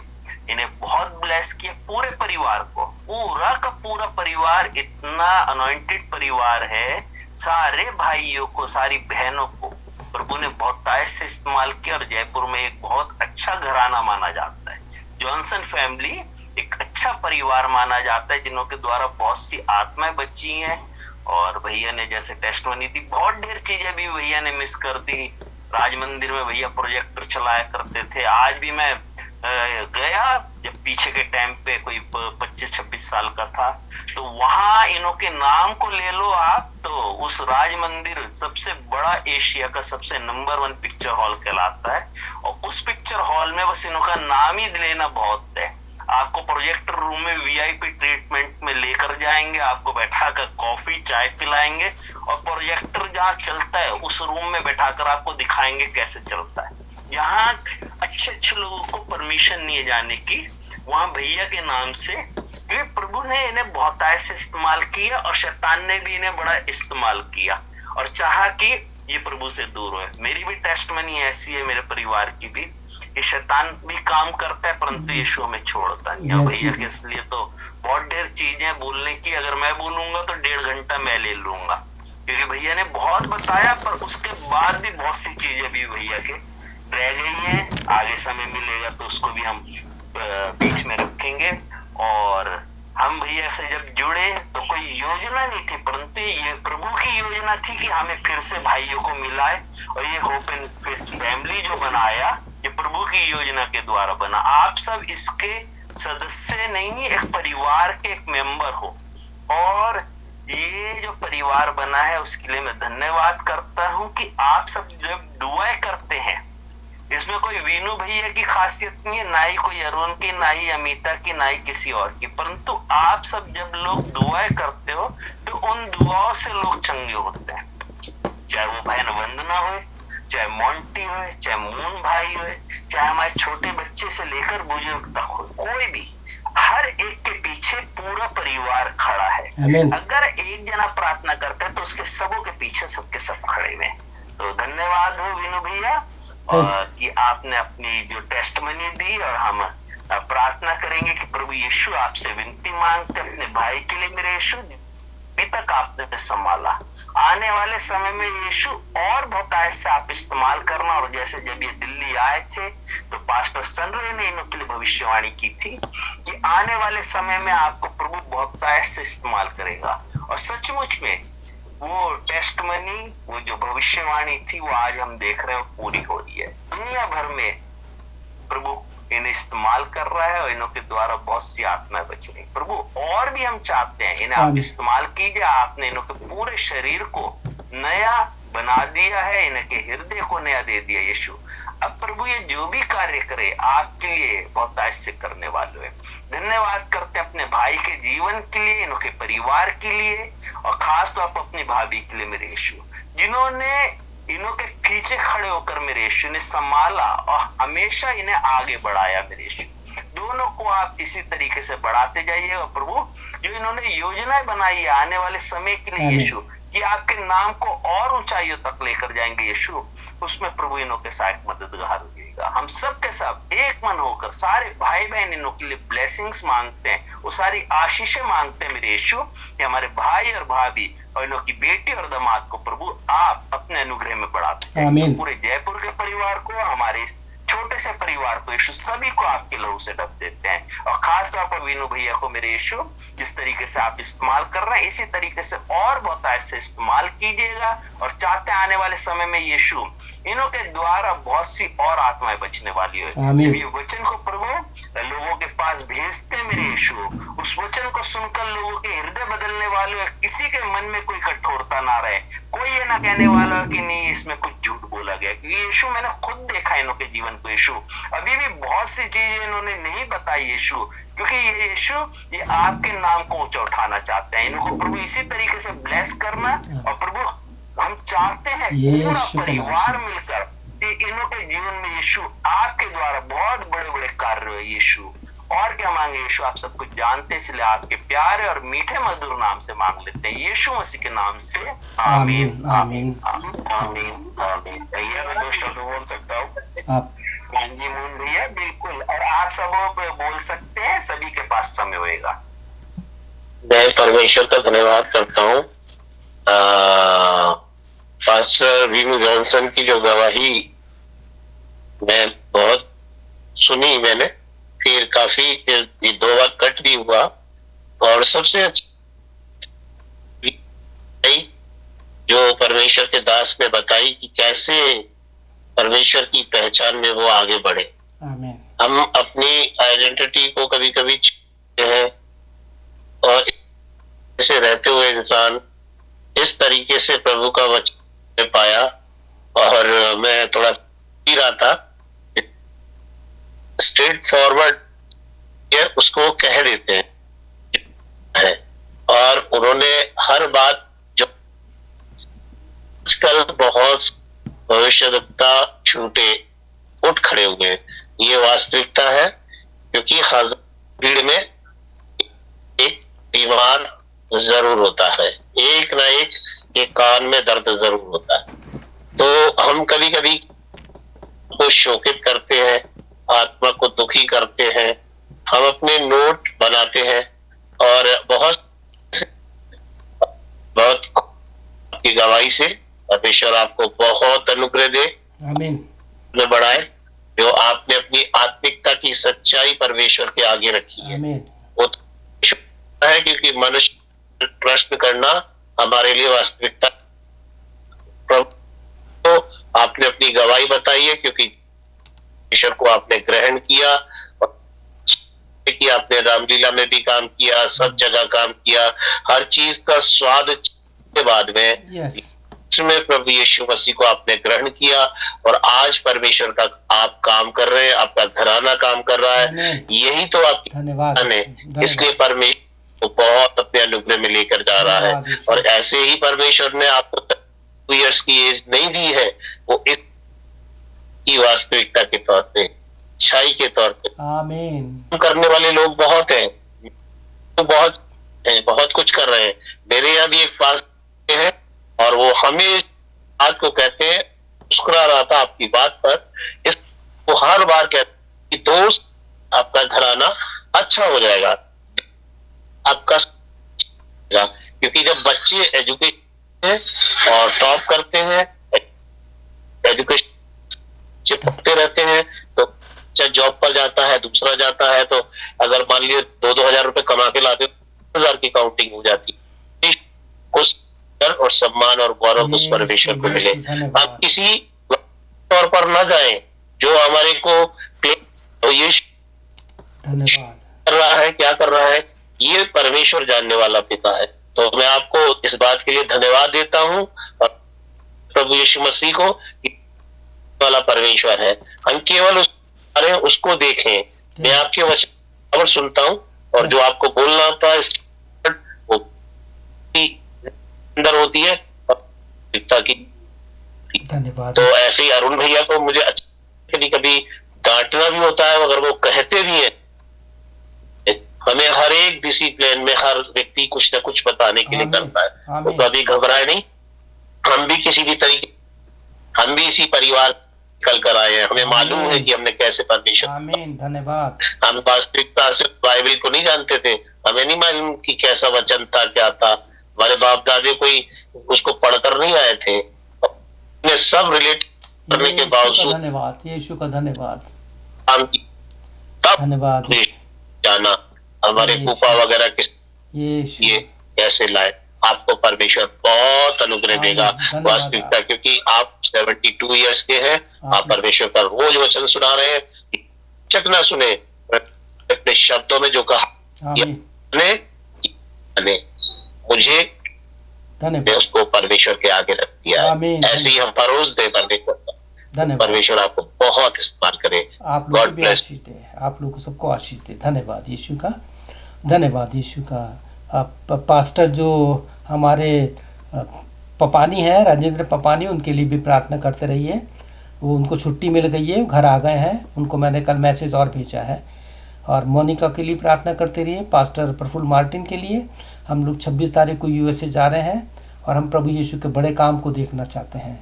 इन्हें बहुत ब्लेस किया, पूरे परिवार को, पूरा का पूरा परिवार इतना अनॉइंटेड परिवार है। सारे भाइयों को, सारी बहनों को प्रभु ने बहुत तायत से इस्तेमाल किया और जयपुर में एक बहुत अच्छा घराना माना जाता है। जॉनसन फैमिली एक अच्छा परिवार माना जाता है, जिन्हों के द्वारा बहुत सी आत्माएं बची हैं। और भैया ने जैसे टेस्टमनी दी, बहुत ढेर चीजें भी भैया ने मिस कर दी। राज मंदिर में भैया प्रोजेक्टर चलाया करते थे। आज भी मैं गया जब पीछे के टाइम पे कोई 25-26 साल का था, तो वहां इन्हों के नाम को ले लो आप, तो उस राज मंदिर सबसे बड़ा एशिया का सबसे नंबर 1 पिक्चर हॉल कहलाता है। और उस पिक्चर हॉल में बस इन्हों का नाम ही लेना बहुत है। आपको प्रोजेक्टर रूम में वीआईपी ट्रीटमेंट में लेकर जाएंगे, आपको बैठाकर कॉफी चाय पिलाएंगे और प्रोजेक्टर जहाँ चलता है उस रूम में बैठाकर आपको दिखाएंगे कैसे चलता है। यहाँ अच्छे अच्छे लोगों को परमिशन नहीं है जाने की, वहां भैया के नाम से, क्योंकि प्रभु ने इन्हें बहुत ऐसे इस्तेमाल किया और शैतान ने भी इन्हें बड़ा इस्तेमाल किया और चाहा कि ये प्रभु से दूर हो। मेरी भी टेस्टमनी ऐसी है, मेरे परिवार की भी, ये शैतान भी काम करता है परंतु यीशु में छोड़ता नहीं। और भैया के इसलिए तो बहुत ढेर चीजें बोलने की, अगर मैं बोलूंगा तो 1.5 घंटा मैं ले लूंगा, क्योंकि भैया ने बहुत बताया। पर उसके बाद भी बहुत सी चीजें भी भैया के रह गई हैं। आगे समय मिलेगा तो उसको भी हम बीच में रखेंगे। और हम भैया से जब जुड़े तो कोई योजना नहीं थी, परंतु ये प्रभु की योजना थी कि हमें फिर से भाइयों को मिलाए। और ये होप एंड फेथ फैमिली जो बनाया, ये प्रभु की योजना के द्वारा बना। आप सब इसके सदस्य नहीं, एक परिवार के एक मेंबर हो। और ये जो परिवार बना है उसके लिए मैं धन्यवाद करता हूँ कि आप सब जब दुआएं करते हैं, इसमें कोई वीनू भैया की खासियत नहीं है, ना ही कोई अरुण की, ना ही अमिता की, ना ही किसी और की, परंतु आप सब जब लोग दुआएं करते हो तो उन दुआओं से लोग चंगे होते हैं। चाहे वो बहन वंदना हो, चाहे मोंटी हो, चाहे मून भाई हो, चाहे हमारे छोटे बच्चे से लेकर बुजुर्ग तक हो, कोई भी, हर एक के पीछे पूरा परिवार खड़ा है। अगर एक जना प्रार्थना करता है तो उसके सबों के पीछे सबके सब खड़े हुए। तो धन्यवाद हो वीनू भैया कि आपने अपनी जो टेस्टमनी दी। और हम प्रार्थना करेंगे कि प्रभु यीशु आपसे विनती मांगते अपने भाई के लिए, मेरे यीशु अभी तक आपने संभाला, आने वाले समय में यीशु और बहुत ऐसे आप इस्तेमाल करना। और जैसे जब ये दिल्ली आए थे तो पास्टर सनरे ने इनके लिए भविष्यवाणी की थी कि आने वाले समय में आपको प्रभु बहुत ऐसे इस्तेमाल करेगा। और सचमुच में वो टेस्टमनी, वो जो भविष्यवाणी थी, वो आज हम देख रहे हो पूरी हो रही है। दुनिया भर में प्रभु इन्हें इस्तेमाल कर रहा है और इन्हों के द्वारा बहुत सी आत्माएं बच रही। प्रभु और भी हम चाहते हैं इन्हें आप इस्तेमाल कीजिए। आपने इन्हों के पूरे शरीर को नया बना दिया है, इनके हृदय को नया दे दिया यीशु। अब प्रभु ये जो भी कार्य करे आपके लिए बहुत ऐसे करने वाले हैं। धन्यवाद करते हैं अपने भाई के जीवन के लिए, इनके परिवार के लिए, और खास तौर पर अपनी भाभी के लिए मेरे यीशु, जिन्होंने इन्हों के पीछे खड़े होकर मेरे यीशु ने संभाला और हमेशा इन्हें आगे बढ़ाया। मेरे यीशु दोनों को आप इसी तरीके से बढ़ाते जाइएगा प्रभु। जो इन्होंने योजनाएं बनाई है आने वाले समय के लिए यीशु, कि आपके नाम को और ऊंचाइयों तक लेकर जाएंगे यीशु, उसमें प्रभु इन्हों के सहायक मददगार होइएगा। हम सब के सब एक मन होकर सारे भाई बहन इन्हों के लिए ब्लेसिंग्स मांगते हैं, वो सारी आशीषें मांगते हैं मेरे यीशु, कि हमारे भाई और भाभी और इन्हों की बेटी और दामाद को प्रभु आप अपने अनुग्रह में बढ़ाते हैं। पूरे जयपुर के परिवार को, हमारे इस छोटे से परिवार को यीशु सभी को आपके लहू से ढक देते हैं। और खास तौर पर वीनू भैया को मेरे यीशु जिस तरीके से आप इस्तेमाल कर रहे हैं, इसी तरीके से और बहुत ऐसे इस्तेमाल कीजिएगा। और चाहते आने वाले समय में यीशु इन्हों के द्वारा बहुत सी और आत्माएं बचने वाली है। ये वचन को प्रभु लोगों के पास भेजते मेरे यीशु, उस वचन को सुनकर लोगों के हृदय बदलने वाले, किसी के मन में कोई कठोरता ना रहे, कोई ये ना कहने वाला कि नहीं इसमें कुछ झूठ बोला गया। क्योंकि यीशु मैंने खुद देखा इन्हों के जीवन को यीशु, अभी भी बहुत सी चीजें इन्होंने नहीं बताई यीशु, क्योंकि ये यीशु ये आपके नाम को ऊंचा उठाना चाहते हैं। इनको प्रभु इसी तरीके से ब्लेस करना। और प्रभु हम चाहते हैं पूरा परिवार मिलकर कि इन्हों के जीवन में यीशु आपके द्वारा बहुत बड़े बड़े कार्य हुए यीशु, और क्या मांगे यीशु, आप सब कुछ जानते, इसलिए आपके प्यारे और मीठे मधुर नाम से मांग लेते हैं, यीशु मसीह के नाम से, आमीन आमीन आमीन आमीन आमीन। भैया मैं 2 शब्द बोल सकता हूँ? आप हाँ जी मोहन भैया, बिल्कुल। और आप सब बोल सकते हैं, सभी के पास समय होएगा। मैं परमेश्वर का धन्यवाद करता हूँ पास्टर वीनू जॉनसन की जो गवाही मैं बहुत सुनी, मैंने फिर काफी, फिर 2 बार कट भी हुआ, और सबसे अच्छी जो परमेश्वर के दास ने बताई कि कैसे परमेश्वर की पहचान में वो आगे बढ़े। आमीन। हम अपनी आइडेंटिटी को कभी कभी छूते हैं, और ऐसे रहते हुए इंसान इस तरीके से प्रभु का वचन पाया, और मैं थोड़ा पी रहा था, स्ट्रेट फॉरवर्ड उसको कह देते हैं, और उन्होंने हर बात जो आजकल बहुत भविष्यवक्ता छूटे उठ खड़े हुए, ये वास्तविकता है, क्योंकि हजार भीड़ में एक बीमार जरूर होता है, एक ना एक कान में दर्द जरूर होता है। तो हम कभी कभी को शोकित करते हैं, आत्मा को दुखी करते हैं, हम अपने नोट बनाते हैं, और बहुत की गवाही से परमेश्वर आपको बहुत अनुग्रह दे, आमीन, बढ़ाए, जो आपने अपनी आत्मिकता की सच्चाई परमेश्वर के आगे रखी है। आमीन। वो है क्योंकि मनुष्य प्रश्न करना हमारे लिए वास्तविकता, तो आपने अपनी गवाही बताई है, क्योंकि ईश्वर को आपने ग्रहण किया, कि आपने रामलीला में भी काम किया, सब जगह काम किया, हर चीज का स्वाद के बाद में प्रभु यीशु मसीह को आपने ग्रहण किया, और आज परमेश्वर का आप काम कर रहे हैं, आपका घराना काम कर रहा है, यही तो आपकी धन्यवाद है। इसलिए परमेश्वर को बहुत अपने अनुग्रह में लेकर जा रहा है, और ऐसे ही परमेश्वर ने आपको 2 इयर्स की एज नहीं दी है, वो इस की वास्तविकता के तौर पे, अच्छाई के तौर पे आमीन करने वाले लोग बहुत हैं, तो बहुत कुछ कर रहे हैं। मेरे यहाँ भी एक पास है, और वो हमें बात को कहते हैं, मुस्कुरा रहा था आपकी बात पर, इस वो हर बार कहते कि दोस्त आपका घराना अच्छा हो जाएगा, आपका, क्योंकि जब बच्चे एजुकेशन है और टॉप करते हैं, एजुकेशन चिपकते रहते हैं, तो बच्चा जॉब पर जाता है, दूसरा जाता है, तो अगर मान लीजिए 2-2 हजार रुपए कमा के लाते, 2000 की काउंटिंग हो जाती है। कुछ और सम्मान और गौरव उस परमेश्वर को मिले। आप किसी तौर पर न जाएं जो हमारे को ये धन्यवाद कर रहा है, क्या कर रहा है, ये परमेश्वर जानने वाला पिता है। तो मैं आपको इस बात के लिए धन्यवाद देता हूँ, और प्रभु यीशु मसीह को वाला परमेश्वर है, हम केवल उसको देखें। मैं आपके वचन खबर सुनता हूँ, और जो आपको बोलना होता है वो अंदर होती है की। धन्यवाद। तो ऐसे ही अरुण भैया को मुझे कभी कभी डांटना भी होता है, अगर वो कहते भी है, हमें हर एक डिसिप्लिन में हर व्यक्ति कुछ ना कुछ बताने के लिए करता है, तो कभी घबराए नहीं। हम भी किसी भी तरीके, हम भी इसी परिवार निकल कर आए हैं, हमें मालूम है कि हमने कैसे परमेश्वर। आमीन, धन्यवाद। हम वास्तविकता से बाइबल को नहीं जानते थे, हमें नहीं मालूम कि कैसा वचन था, क्या था, हमारे बाप दादे कोई उसको पढ़कर नहीं आए थे, सब रिलेट करने के बावजूद, धन्यवाद यीशु का धन्यवाद, धन्यवाद जाना हमारे फूफा वगैरह किस ये कैसे लाए। आपको परमेश्वर बहुत अनुग्रह देगा वास्तविकता, क्योंकि आप 72 इयर्स के हैं, आप परमेश्वर का रोज वचन सुना रहे हैं, चक ना सुने, अपने शब्दों में जो कहा मुझे उसको परमेश्वर के आगे रख दिया है, ऐसे ही हम परोस दे परमेश्वर आपको बहुत इस्तेमाल करे। आप लोग भी आशीष दे, आप लोग को सबको आशीष दे। धन्यवाद यीशु का, धन्यवाद यीशु का। आप पास्टर जो हमारे पपानी है, राजेंद्र पपानी, उनके लिए भी प्रार्थना करते रहिए। वो उनको छुट्टी मिल गई है, घर आ गए हैं, उनको मैंने कल मैसेज और भेजा है। और मोनिका के लिए प्रार्थना करते रहिए, पास्टर प्रफुल्ल मार्टिन के लिए। हम लोग 26 तारीख को यूएसए जा रहे हैं और हम प्रभु यीशु के बड़े काम को देखना चाहते हैं।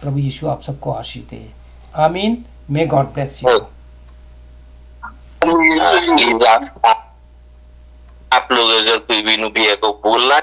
प्रभु यीशु आप सबको आशीष दे। आमीन। May God bless you. Please आप लोग अगर कोई भी भैया को बोलना